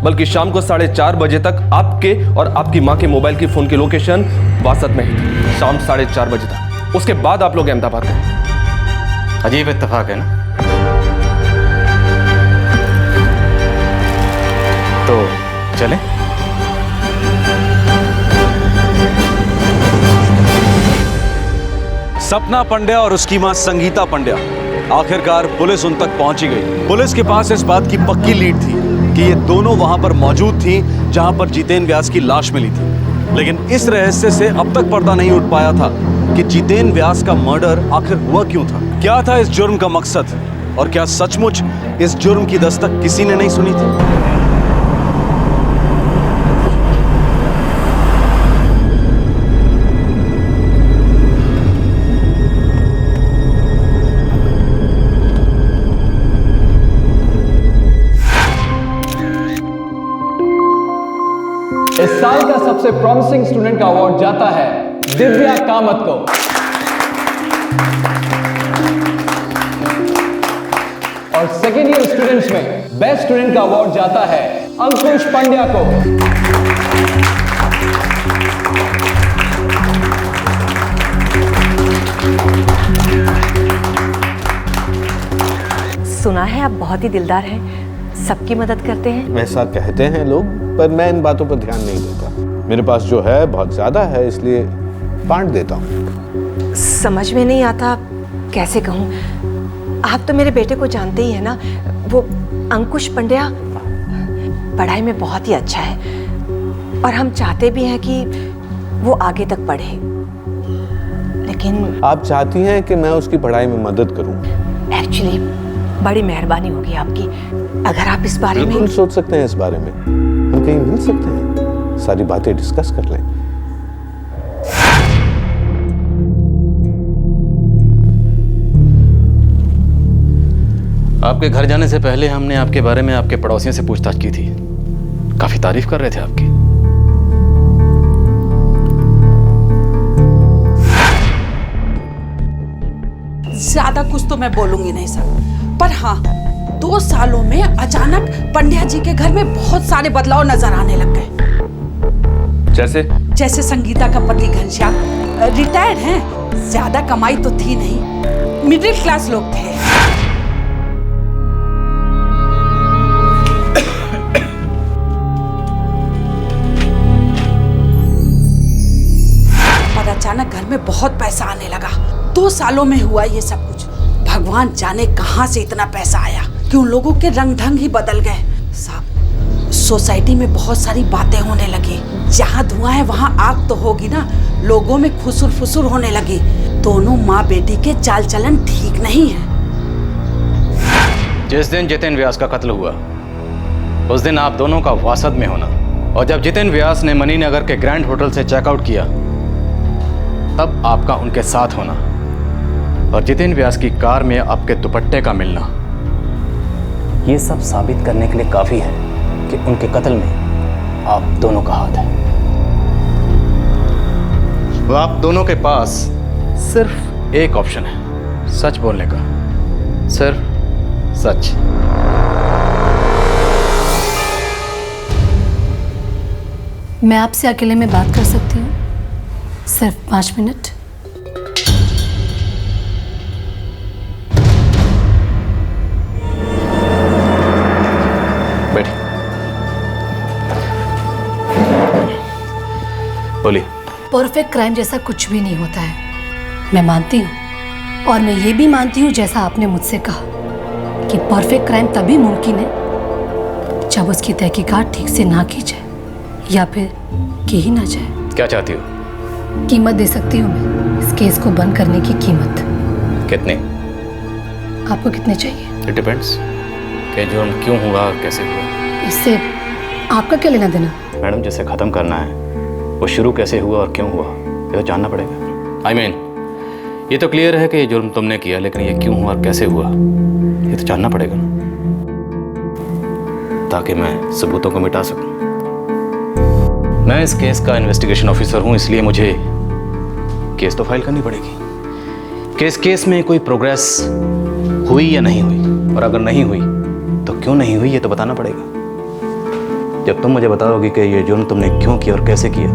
बल्कि शाम को 4:30 बजे तक आपके और आपकी मां के मोबाइल की फोन की लोकेशन वासद में ही थी। शाम 4:30 बजे तक। उसके बाद आप लोग अहमदाबाद गए। अजीब इत्तेफाक है ना? तो चले। सपना पंड्या और उसकी मां संगीता पंड्या आखिरकार पुलिस उन तक पहुंची गई। पुलिस के पास इस बात की पक्की लीड थी कि ये दोनों वहां पर मौजूद थी जहां पर जितेंद्र व्यास की लाश मिली थी। लेकिन इस रहस्य से अब तक पर्दा नहीं उठ पाया था कि जितेंद्र व्यास का मर्डर आखिर हुआ क्यों था, क्या था इस जुर्म का मकसद, और क्या सचमुच इस जुर्म की दस्तक किसी ने नहीं सुनी थी। इस साल का सबसे प्रॉमिसिंग स्टूडेंट का अवार्ड जाता है दिव्या कामत को। और सेकेंड ईयर स्टूडेंट्स में बेस्ट स्टूडेंट का अवार्ड जाता है अंकुश पांड्या को। सुना है आप बहुत ही दिलदार हैं, सबकी मदद करते हैं। ऐसा कहते हैं लोग, पर मैं इन बातों पर ध्यान नहीं देता। मेरे पास जो है बहुत ज्यादा है, इसलिए बांट देता हूँ। समझ में नहीं आता कैसे कहूँ। आप तो मेरे बेटे को जानते ही है ना, वो अंकुश पंड्या पढ़ाई में बहुत ही अच्छा है और हम चाहते भी हैं कि वो आगे तक पढ़े, लेकिन आप चाहती हैं कि मैं उसकी पढ़ाई में मदद करूं? एक्चुअली बड़ी मेहरबानी होगी आपकी अगर आप इस बारे में। बिल्कुल सोच सकते हैं इस बारे में, हम कहीं मिल सकते हैं, सारी बातें डिस्कस कर लें। आपके घर जाने से पहले हमने आपके बारे में आपके पड़ोसियों से पूछताछ की थी, काफी तारीफ कर रहे थे आपकी। ज्यादा कुछ तो मैं बोलूंगी नहीं सर, पर हाँ 2 सालों में अचानक पंड्या जी के घर में बहुत सारे बदलाव नजर आने लग गए। जैसे संगीता का पति घनश्याम रिटायर्ड हैं, ज्यादा कमाई तो थी नहीं, मिडिल क्लास लोग थे। और अचानक घर में बहुत पैसा आने लगा। 2 सालों में हुआ ये सब कुछ। भगवान जाने कहां से इतना पैसा आया कि उन लोगों के रंग ढंग ही बदल गए। साहब, सोसाइटी में बहुत सारी बातें होने लगी। जहां धुआं है वहां आग तो होगी ना। लोगों में खुसुर फुसुर होने लगी। दोनों माँ बेटी के चाल चलन ठीक नहीं है। जिस दिन जितेन व्यास का कत्ल हुआ उस दिन आप दोनों का वासद में होना, और जब जितेन व्यास ने मणिनगर के ग्रैंड होटल से चेकआउट किया तब आपका उनके साथ होना, और जितेन व्यास की कार में आपके दुपट्टे का मिलना, ये सब साबित करने के लिए काफी है कि उनके कत्ल में आप दोनों का हाथ है। वो आप दोनों के पास सिर्फ एक ऑप्शन है, सच बोलने का, सिर्फ सच। मैं आपसे अकेले में बात कर सकती हूँ? सिर्फ 5 मिनट। बैठिए। बोलिए। परफेक्ट क्राइम जैसा कुछ भी नहीं होता है, मैं मानती हूँ। और मैं ये भी मानती हूँ, जैसा आपने मुझसे कहा, कि परफेक्ट क्राइम तभी मुमकिन है जब उसकी तहकीकात ठीक से ना की जाए, या फिर की ही ना जाए। क्या चाहती हो? कीमत दे सकती हूँ मैं इस केस को बंद करने की कीमत। कितने? आपको कितने चाहिए? इट डिपेंड्स कि जुर्म क्यों हुआ, कैसे हुआ। इससे आपका क्या लेना देना? मैडम, जिसे खत्म करना है वो शुरू कैसे हुआ और क्यों हुआ ये तो जानना पड़ेगा। I mean, ये तो क्लियर है कि ये जुर्म तुमने किया, लेकिन ये क्यों हुआ और कैसे हुआ ये तो जानना पड़ेगा ना, ताकि मैं सबूतों को मिटा सकूं। मैं इस केस का इन्वेस्टिगेशन ऑफिसर हूं, इसलिए मुझे केस तो फाइल करनी पड़ेगी। केस में कोई प्रोग्रेस हुई या नहीं हुई, और अगर नहीं हुई तो क्यों नहीं हुई ये तो बताना पड़ेगा। जब तुम मुझे बताओगी कि ये जुर्म तुमने क्यों किया और कैसे किया,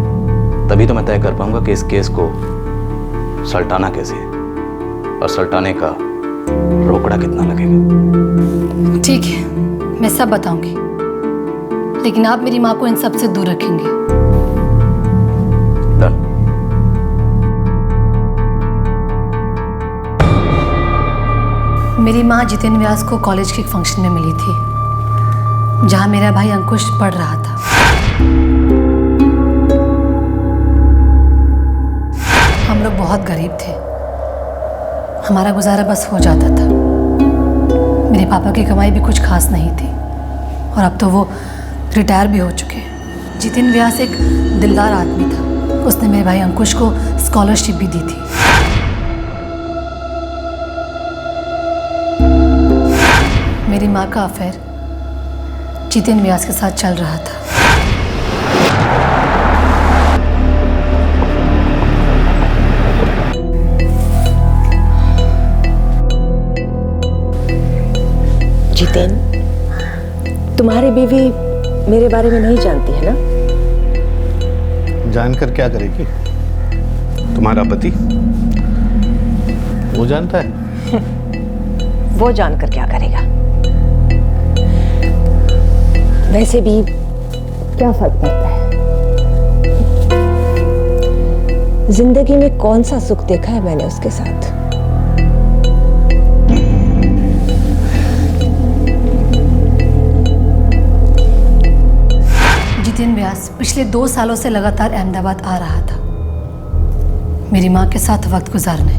तभी तो मैं तय कर पाऊंगा कि इस केस को सल्टाना कैसे है और सल्टाने का रोकड़ा कितना लगेगा। ठीक है, मैं सब बताऊंगी, लेकिन आप मेरी माँ को इन सब से दूर रखेंगे। मेरी माँ जितेन व्यास को कॉलेज के एक फंक्शन में मिली थी, जहाँ मेरा भाई अंकुश पढ़ रहा था। हम लोग बहुत गरीब थे, हमारा गुजारा बस हो जाता था। मेरे पापा की कमाई भी कुछ खास नहीं थी, और अब तो वो रिटायर भी हो चुके हैं। जितेन व्यास एक दिलदार आदमी था, उसने मेरे भाई अंकुश को स्कॉलरशिप भी दी थी। मेरी माँ का अफेयर जितेन व्यास के साथ चल रहा था। जितेन, तुम्हारी बीवी मेरे बारे में नहीं जानती है ना? जानकर क्या करेगी? तुम्हारा पति वो जानता है। वो जानकर क्या करेगा? वैसे भी क्या फर्क पड़ता है? जिंदगी में कौन सा सुख देखा है मैंने उसके साथ। जितेन व्यास पिछले 2 सालों से लगातार अहमदाबाद आ रहा था मेरी माँ के साथ वक्त गुजारने।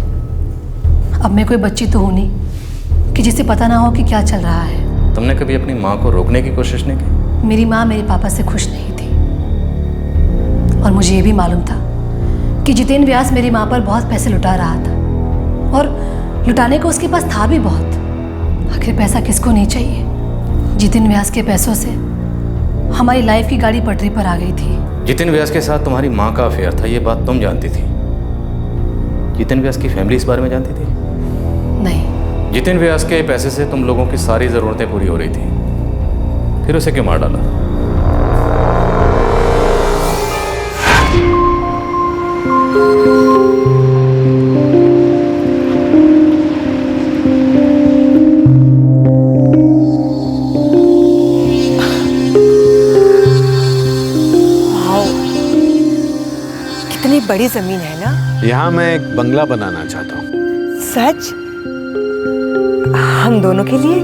अब मैं कोई बच्ची तो हूं नहीं कि जिसे पता ना हो कि क्या चल रहा है। तुमने कभी अपनी माँ को रोकने की कोशिश नहीं की? मेरी माँ मेरे पापा से खुश नहीं थी और मुझे ये भी मालूम था कि जितेन व्यास मेरी माँ पर बहुत पैसे लुटा रहा था और लुटाने को उसके पास था भी बहुत। आखिर पैसा किसको नहीं चाहिए। जितेन व्यास के पैसों से हमारी लाइफ की गाड़ी पटरी पर आ गई थी। जितेन व्यास के साथ तुम्हारी माँ का अफेयर था, ये बात तुम जानती थी। जितेन व्यास की फैमिली इस बारे में जानती थी? नहीं। जितेन व्यास के पैसे से तुम लोगों की सारी ज़रूरतें पूरी हो रही थी, फिर उसे क्यों मार डाला? कितनी बड़ी जमीन है ना। यहाँ मैं एक बंगला बनाना चाहता हूँ। सच? हम दोनों के लिए?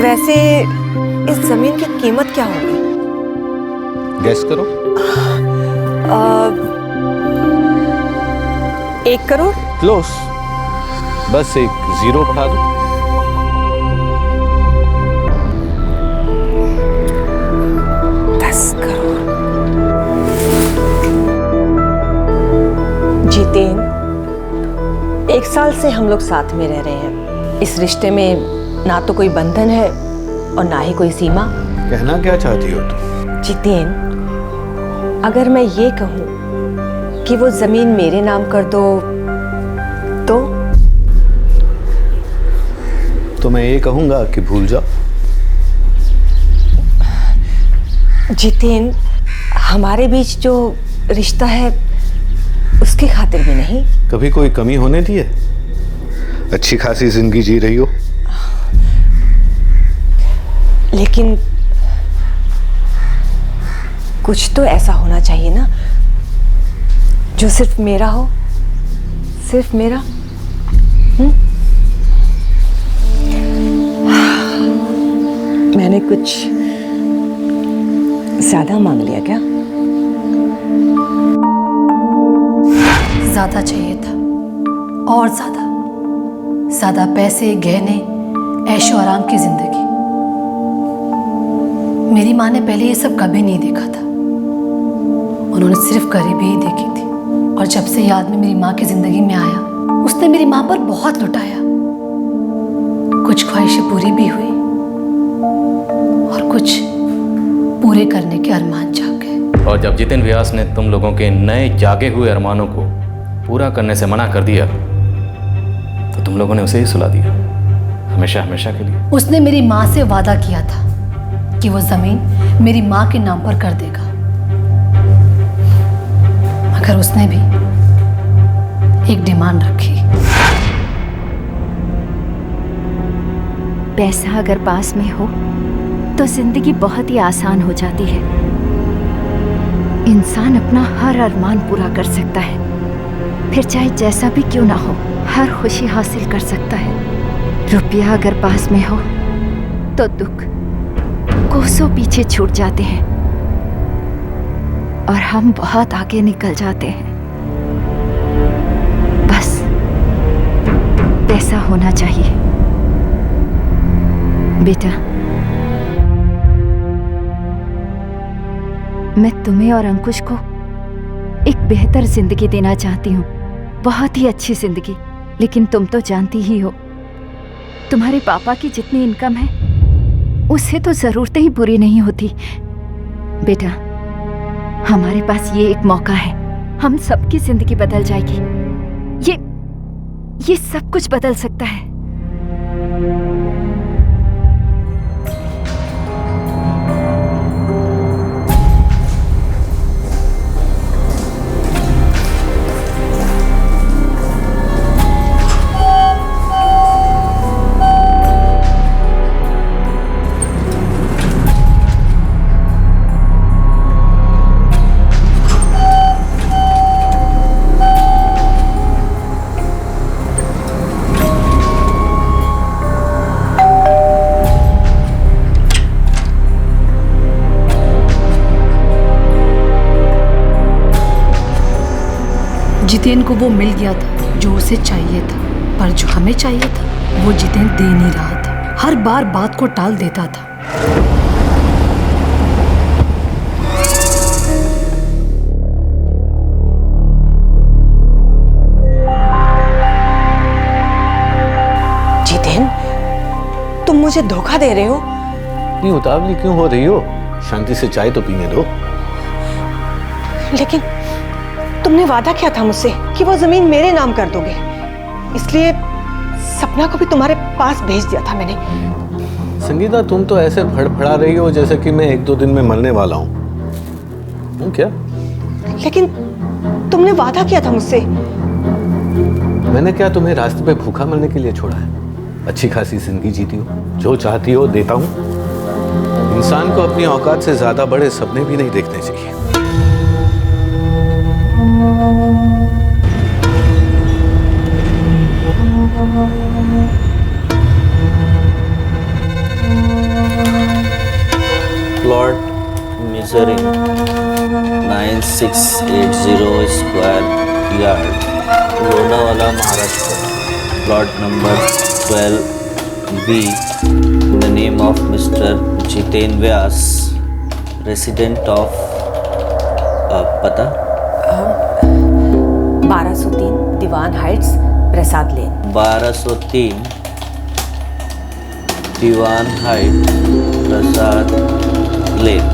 वैसे इस जमीन की कीमत क्या होगी? गेस करो। 1 करोड़? क्लोज, बस एक 0 बढ़ा दो। 10 करोड़। जितेन, 1 साल से हम लोग साथ में रह रहे हैं। इस रिश्ते में ना तो कोई बंधन है और ना ही कोई सीमा। कहना क्या चाहती हो तुम? जितेन, अगर मैं ये कहूं कि वो जमीन मेरे नाम कर दो तो मैं ये कहूंगा कि भूल जाओ। जितेन, हमारे बीच जो रिश्ता है उसकी खातिर भी नहीं। कभी कोई कमी होने दी है? अच्छी खासी जिंदगी जी रही हो। लेकिन कुछ तो ऐसा होना चाहिए ना जो सिर्फ मेरा हो, सिर्फ मेरा। मैंने कुछ ज्यादा मांग लिया क्या? ज्यादा चाहिए था और ज्यादा पैसे, गहने, ऐशो आराम की जिंदगी। मेरी माँ ने पहले ये सब कभी नहीं देखा था। उन्होंने सिर्फ गरीबी ही देखी थी और जब से ये आदमी मेरी माँ की जिंदगी में आया उसने मेरी माँ पर बहुत लुटाया। कुछ ख्वाहिशें पूरी भी हुई और कुछ पूरे करने के अरमान जाग गए। और जब जितेन व्यास ने तुम लोगों के नए जागे हुए अरमानों को पूरा करने से मना कर दिया तो तुम लोगों ने उसे ही सुला दिया, हमेशा हमेशा के लिए। उसने मेरी माँ से वादा किया था कि वो जमीन मेरी माँ के नाम पर कर देगा, मगर उसने भी एक डिमांड रखी। पैसा अगर पास में हो तो जिंदगी बहुत ही आसान हो जाती है। इंसान अपना हर अरमान पूरा कर सकता है, फिर चाहे जैसा भी क्यों ना हो, हर खुशी हासिल कर सकता है। रुपया अगर पास में हो तो दुख कोसों पीछे छूट जाते हैं और हम बहुत आगे निकल जाते हैं। बस पैसा होना चाहिए। बेटा, मैं तुम्हें और अंकुश को एक बेहतर जिंदगी देना चाहती हूँ, बहुत ही अच्छी जिंदगी। लेकिन तुम तो जानती ही हो, तुम्हारे पापा की जितनी इनकम है उससे तो ज़रूरतें ही पूरी नहीं होती। बेटा, हमारे पास ये एक मौका है, हम सबकी जिंदगी बदल जाएगी। ये सब कुछ बदल सकता है। जितेन को वो मिल गया था जो उसे चाहिए था, पर जो हमें चाहिए था वो जितेन दे नहीं रहा था। हर बार बात को टाल देता था। जितेन, तुम मुझे धोखा दे रहे हो। इतनी उतावली क्यों हो रही हो? शांति से चाय तो पीने दो। लेकिन तुमने वादा किया था मुझसे कि वो जमीन मेरे नाम कर दोगे, इसलिए सपना को भी तुम्हारे पास भेज दिया था मैंने। संगीता, तुम तो ऐसे फड़फड़ा रही हो जैसे कि मैं 1-2 दिन में मरने वाला हूँ। क्या? लेकिन तुमने वादा किया था मुझसे। मैंने क्या तुम्हें रास्ते पे भूखा मरने के लिए छोड़ा है? अच्छी खासी जिंदगी जीती हो, जो चाहती हो देता हूँ। इंसान को अपनी औकात से ज्यादा बड़े सपने भी नहीं देखने चाहिए। Plot measuring 9680 square yard, Lonavala, Maharashtra. Plot number 12B, in the name of Mr. Jiten Vyas, resident of. पता 1203 दीवान हाइट्स, प्रसाद लेन. 1203 दीवान हाइट, प्रसाद लेन.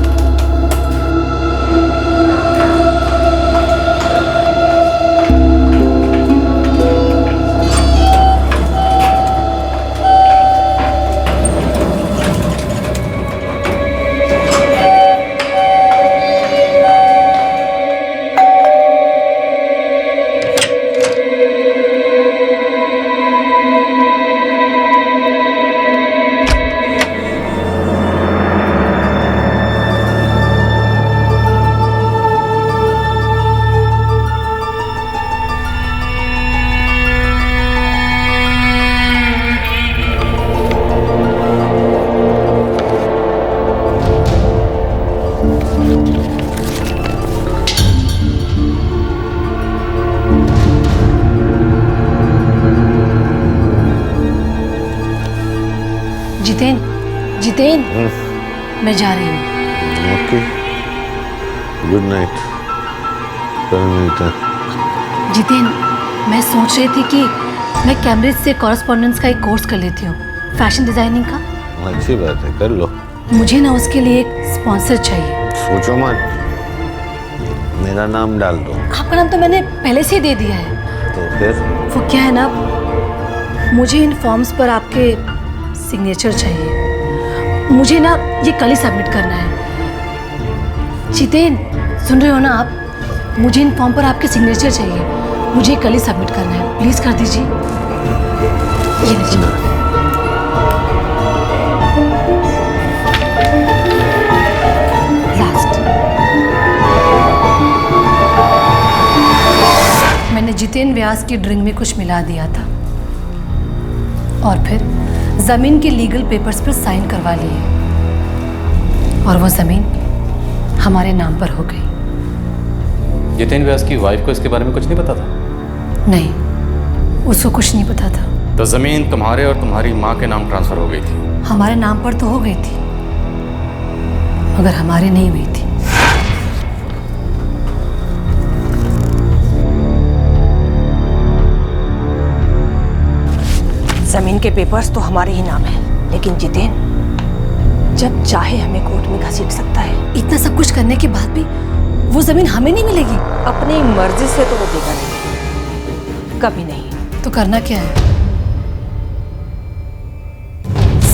जितेन, जितेन, मैं जा रही हूँ। ओके, गुड नाइट, कल मिलते हैं। जितेन, मैं सोच रही थी कि मैं कैम्ब्रिज से कॉरेस्पॉन्डेंस का एक कोर्स कर लेती हूँ, फैशन डिजाइनिंग का। अच्छी बात है, कर लो। मुझे ना उसके लिए एक स्पॉन्सर चाहिए। सोचो मत, मेरा नाम डाल दो। आपका नाम तो मैंने पहले से ही दे दिया है। तो फिर वो क्या है ना, मुझे इन फॉर्म्स पर आपके सिग्नेचर चाहिए। मुझे ना ये कल ही सबमिट करना है। जितेन, सुन रहे हो ना आप? मुझे इन फॉर्म पर आपके सिग्नेचर चाहिए। मुझे कल ही सबमिट करना है, प्लीज कर दीजिए। ये लीजिए। लास्ट, मैंने जितेन व्यास की ड्रिंक में कुछ मिला दिया था और फिर जमीन के लीगल पेपर्स पर साइन करवा लिए और वो जमीन हमारे नाम पर हो गई। जितेन व्यास की वाइफ को इसके बारे में कुछ नहीं पता था? नहीं, उसको कुछ नहीं पता था। तो जमीन तुम्हारे और तुम्हारी माँ के नाम ट्रांसफर हो गई थी? हमारे नाम पर तो हो गई थी, मगर हमारे नहीं हुई थी। जमीन के पेपर्स तो हमारे ही नाम है, लेकिन जितेन जब चाहे हमें कोर्ट में घसीट सकता है। इतना सब कुछ करने के बाद भी वो जमीन हमें नहीं मिलेगी? अपनी मर्जी से तो वो देगा नहीं, कभी नहीं। तो करना क्या है?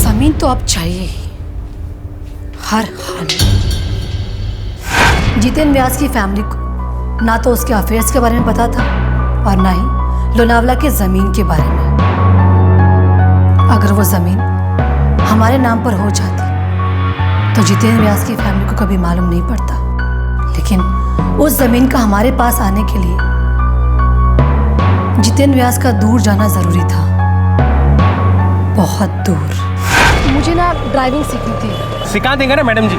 जमीन तो अब चाहिए ही, हर हाल में। जितेन व्यास की फैमिली को ना तो उसके अफेयर्स के बारे में पता था और ना ही लोनावला के जमीन के बारे में। अगर वो जमीन हमारे नाम पर हो जाती तो जितेन व्यास की फैमिली को कभी मालूम नहीं पड़ता। लेकिन उस जमीन का हमारे पास आने के लिए जितेन व्यास का दूर जाना जरूरी था, बहुत दूर। मुझे ना ड्राइविंग सीखनी थी। सिखा देंगे ना मैडम जी।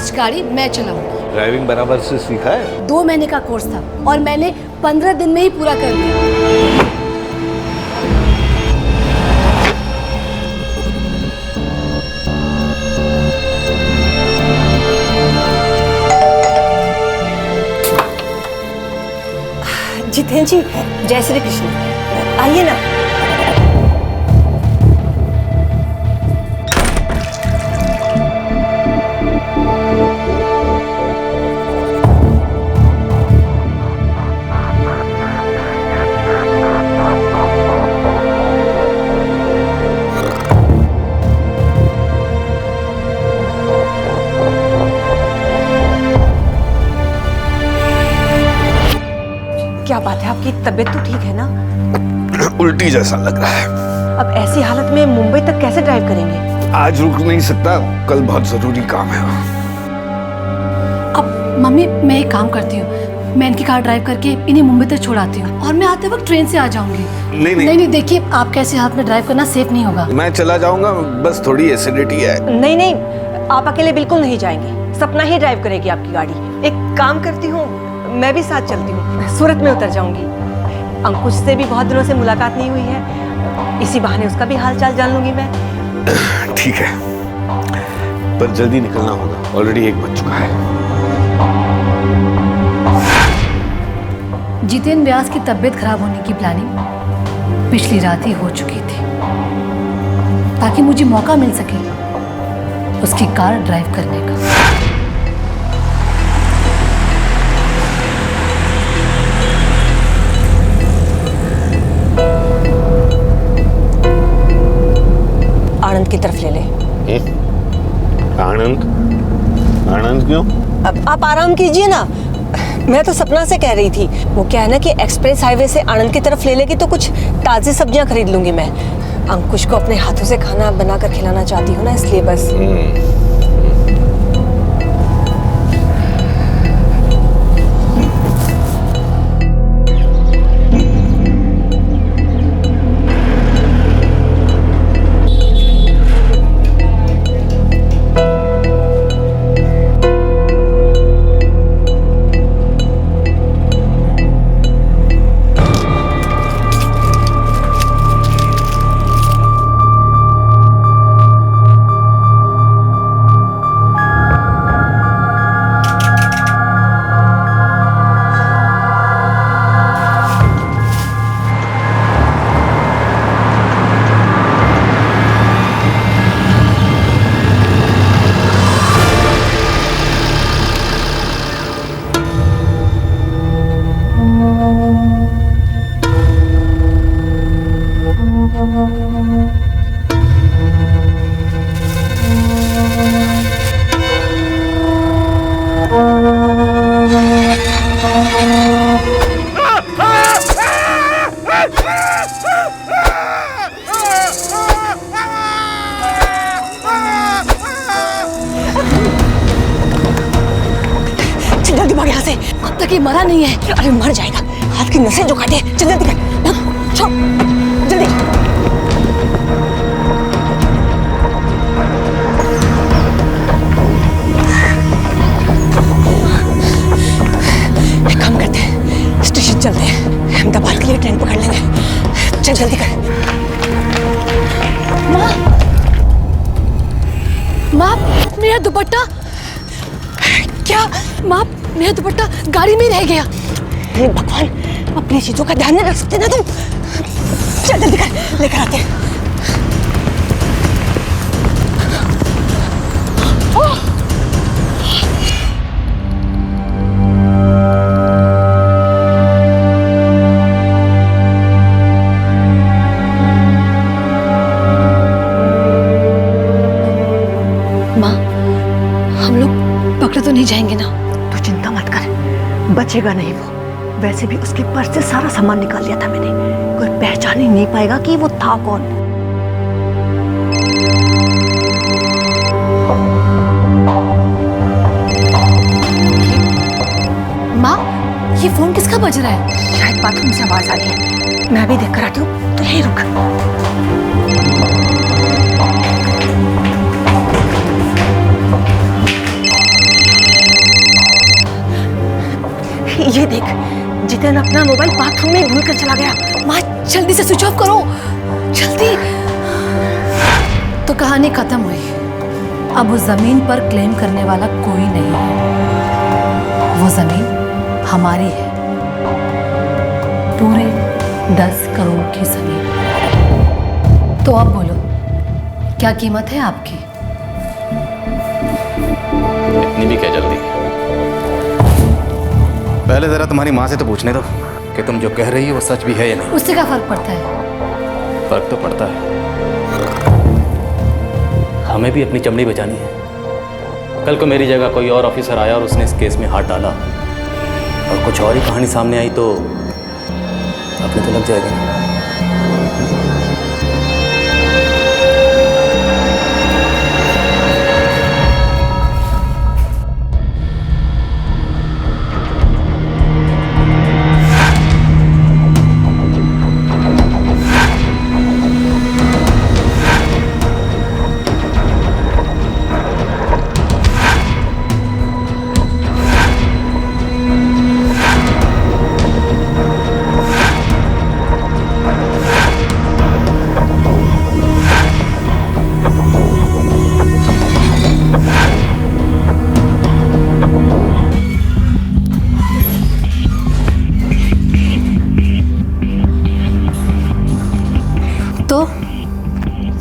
आज गाड़ी मैं चलाऊंगी। ड्राइविंग बराबर से सीखा है? 2 महीने का कोर्स था और मैंने 15 दिन में ही पूरा कर लिया। जितेंद्र जी, जय श्री कृष्ण। आइए ना। क्या बात है, आपकी तबीयत तो ठीक है ना? उल्टी जैसा लग रहा है। अब ऐसी हालत में मुंबई तक कैसे ड्राइव करेंगे? आज रुक नहीं सकता, कल बहुत जरूरी काम है। अब मम्मी, मैं एक काम करती हूँ, मैं इनकी कार ड्राइव करके इन्हें मुंबई तक छोड़ाती हूँ और मैं आते वक्त ट्रेन से आ जाऊंगी। नहीं, देखिए आपके ऐसे हाथ में ड्राइव करना सेफ नहीं होगा। मैं चला जाऊंगा, बस थोड़ी एसिडिटी है। नहीं, आप अकेले बिल्कुल नहीं जाएंगे। सपना ही ड्राइव करेगी आपकी गाड़ी। एक काम करती हूँ, मैं भी साथ चलती हूँ, सूरत में उतर जाऊंगी। अंकुश से भी बहुत दिनों से मुलाकात नहीं हुई है, इसी बहाने उसका भी हाल चाल जान लूंगी मैं। ठीक है, पर जल्दी निकलना होगा, ऑलरेडी 1 बज चुका है। जितेंद्र व्यास की तबीयत खराब होने की प्लानिंग पिछली रात ही हो चुकी थी, ताकि मुझे मौका मिल सके उसकी कार ड्राइव करने का। आनंद की तरफ ले ले। आनंद क्यों? अब आप आराम कीजिए ना, मैं तो सपना से कह रही थी। वो क्या है ना कि एक्सप्रेस हाईवे से आनंद की तरफ ले लेगी तो कुछ ताज़ी सब्जियां खरीद लूंगी मैं। अंकुश को अपने हाथों से खाना बनाकर खिलाना चाहती हूँ ना, इसलिए बस। जल्दी भाग यहाँ से। अब तक ये मरा नहीं है। अरे मर जाएगा, हाथ की नसें जो काटे। चल जल्दी कर, छोड़ जल्दी। एक काम करते हैं, स्टेशन चलते हैं, अहमदाबाद के लिए ट्रेन पकड़ लेंगे। चल जल्दी कर। माँ, मेरा दुपट्टा। क्या माँ, मेरा दुपट्टा गाड़ी में रह गया। हे भगवान, अपनी चीजों का ध्यान नहीं रख सकते ना तुम। चल जल्दी कर, लेकर आते हैं। माँ, हम लोग पकड़े तो नहीं जाएंगे ना? तू चिंता मत कर, बचेगा नहीं वो। वैसे भी उसके पर्स से सारा सामान निकाल लिया था मैंने, कोई पहचान ही नहीं पाएगा कि वो था कौन। माँ, ये फोन किसका बज रहा है? शायद बाथरूम से आवाज आ रही है, मैं भी देख कर आती हूँ। तो यहीं रुक। जितेन अपना मोबाइल बाथरूम में भूल कर चला गया। माँ जल्दी से स्विच ऑफ करो, जल्दी। तो कहानी खत्म हुई। अब उस जमीन पर क्लेम करने वाला कोई नहीं है। वो जमीन हमारी है, पूरे 10 करोड़ की जमीन। तो अब बोलो, क्या कीमत है आपकी? इतनी भी क्या जल्दी? पहले जरा तुम्हारी माँ से तो पूछने दो कि तुम जो कह रही हो वो सच भी है या नहीं। उससे क्या फर्क पड़ता है? फर्क तो पड़ता है। हमें भी अपनी चमड़ी बचानी है। कल को मेरी जगह कोई और ऑफिसर आया और उसने इस केस में हाथ डाला और कुछ और ही कहानी सामने आई तो अपने तो लग जाएगा।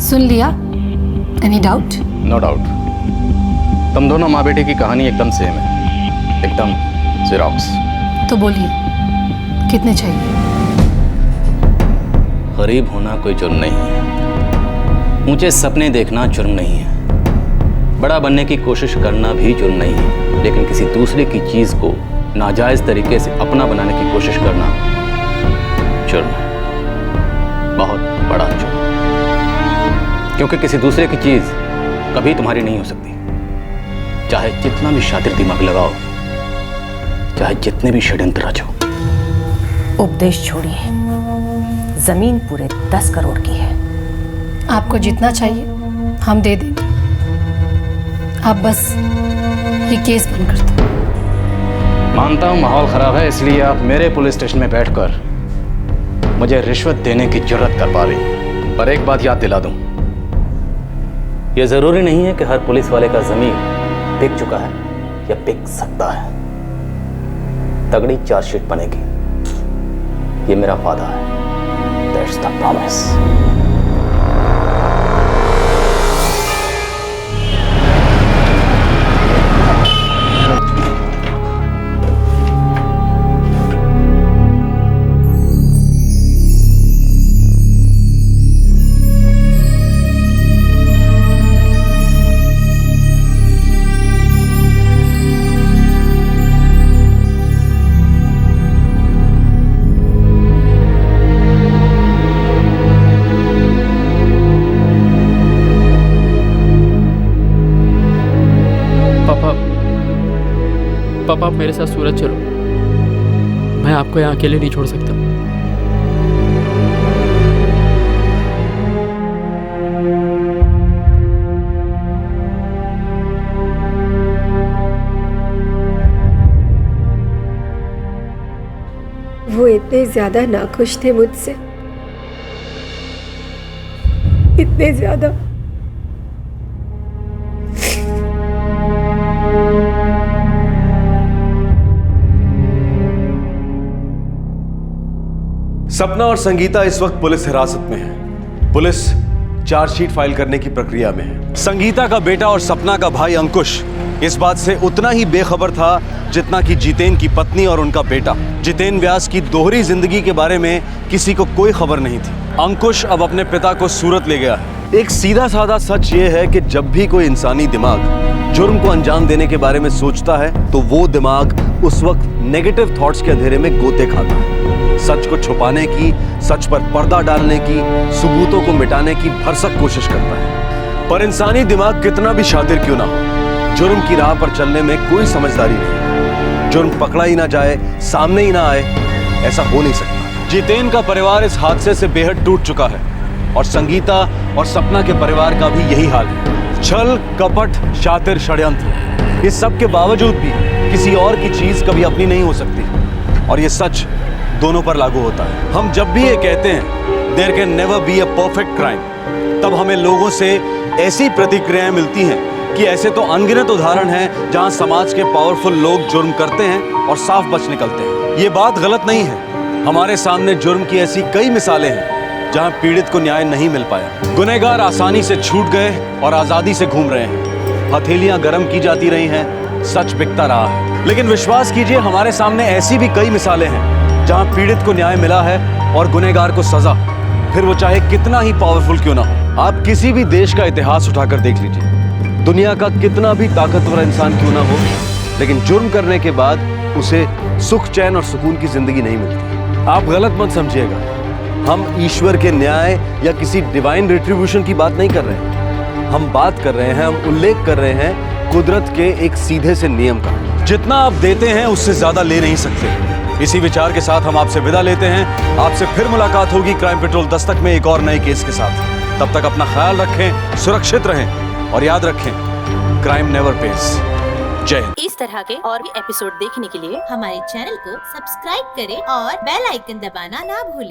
सुन लिया? Any doubt? No doubt. तुम दोनों माँ बेटे की कहानी एकदम सेम है, एकदम ज़ेरॉक्स। तो बोलिए, कितने चाहिए? गरीब होना कोई जुर्म नहीं है, ऊंचे सपने देखना जुर्म नहीं है, बड़ा बनने की कोशिश करना भी जुर्म नहीं है, लेकिन किसी दूसरे की चीज़ को नाजायज़ तरीके से अपना बनाने की कोशिश करना जुर्म है, बहुत बड़ा जुर्म। क्योंकि किसी दूसरे की चीज़ कभी तुम्हारी नहीं हो सकती, चाहे जितना भी शातिर दिमाग लगाओ, चाहे जितने भी षड्यंत्र रचो। उपदेश छोड़िए, जमीन पूरे 10 करोड़ की है। आपको जितना चाहिए हम दे देंगे, आप बस ये केस बंद कर दो। मानता हूं माहौल खराब है, इसलिए आप मेरे पुलिस स्टेशन में बैठकर मुझे रिश्वत देने की जुर्रत कर पा रही। पर एक बात याद दिला दूं, यह जरूरी नहीं है कि हर पुलिस वाले का जमीन बिक चुका है या बिक सकता है। तगड़ी चार्जशीट बनेगी, ये मेरा वादा है। That's the promise. पापा, आप मेरे साथ सूरत चलो, मैं आपको यहाँ अकेले नहीं छोड़ सकता। वो इतने ज्यादा नाखुश थे मुझसे, इतने ज्यादा। सपना और संगीता इस वक्त पुलिस हिरासत में है। पुलिस चार्जशीट फाइल करने की प्रक्रिया में है। संगीता का बेटा और सपना का भाई अंकुश इस बात से उतना ही बेखबर था जितना कि जितेन की पत्नी और उनका बेटा। जितेन व्यास की दोहरी जिंदगी के बारे में किसी को कोई खबर नहीं थी। अंकुश अब अपने पिता को सूरत ले गया है। एक सीधा साधा सच ये है कि जब भी कोई इंसानी दिमाग जुर्म को अंजाम देने के बारे में सोचता है तो वो दिमाग उस वक्त नेगेटिव थॉट्स के अंधेरे में गोते खाता है। सच को छुपाने की, सच पर पर्दा डालने की, सबूतों को मिटाने की भरसक कोशिश करता है। पर इंसानी दिमाग कितना भी शातिर क्यों ना हो, जुर्म की राह पर चलने में कोई समझदारी नहीं। जुर्म पकड़ा ही ना जाए, सामने ही ना आए, ऐसा हो नहीं सकता। जितेन का परिवार इस हादसे से बेहद टूट चुका है और संगीता और सपना के परिवार का भी यही हाल है। छल, कपट, शातिर, षड्यंत्र, इस सब के बावजूद भी किसी और की चीज कभी अपनी नहीं हो सकती। और ये सच दोनों पर लागू होता है। हम जब भी ये कहते हैं there can never be a perfect crime, तब हमें लोगों से ऐसी प्रतिक्रियाएं मिलती हैं कि ऐसे तो अनगिनत उदाहरण हैं जहां समाज के पावरफुल लोग जुर्म करते हैं और साफ बच निकलते हैं। ये बात गलत नहीं है, हमारे सामने जुर्म की ऐसी कई मिसालें हैं जहां पीड़ित को न्याय नहीं मिल पाया। गुनहगार आसानी से छूट गए और आजादी से घूम रहे हैं। हथेलियां गर्म की जाती रही हैं, सच बिकता रहा है। लेकिन विश्वास कीजिए, हमारे सामने ऐसी भी कई मिसालें हैं जहां पीड़ित को न्याय मिला है और गुनहगार को सजा, फिर वो चाहे कितना ही पावरफुल क्यों ना हो। आप किसी भी देश का इतिहास उठाकर देख लीजिए, दुनिया का कितना भी ताकतवर इंसान क्यों ना हो, लेकिन जुर्म करने के बाद उसे सुख, चैन और सुकून की जिंदगी नहीं मिलती। आप गलत मत समझिएगा, हम ईश्वर के न्याय या किसी डिवाइन रिट्रीब्यूशन की बात नहीं कर रहे हैं। हम बात कर रहे हैं, हम उल्लेख कर रहे हैं कुदरत के एक सीधे से नियम का। जितना आप देते हैं उससे ज्यादा ले नहीं सकते। इसी विचार के साथ हम आपसे विदा लेते हैं। आपसे फिर मुलाकात होगी क्राइम पेट्रोल दस्तक में एक और नए केस के साथ। तब तक अपना ख्याल रखें, सुरक्षित रहें और याद रखें, क्राइम नेवर पेज। जय हिंद। इस तरह के और भी एपिसोड देखने के लिए हमारे चैनल को सब्सक्राइब करें और बेल आइकन दबाना ना भूलें।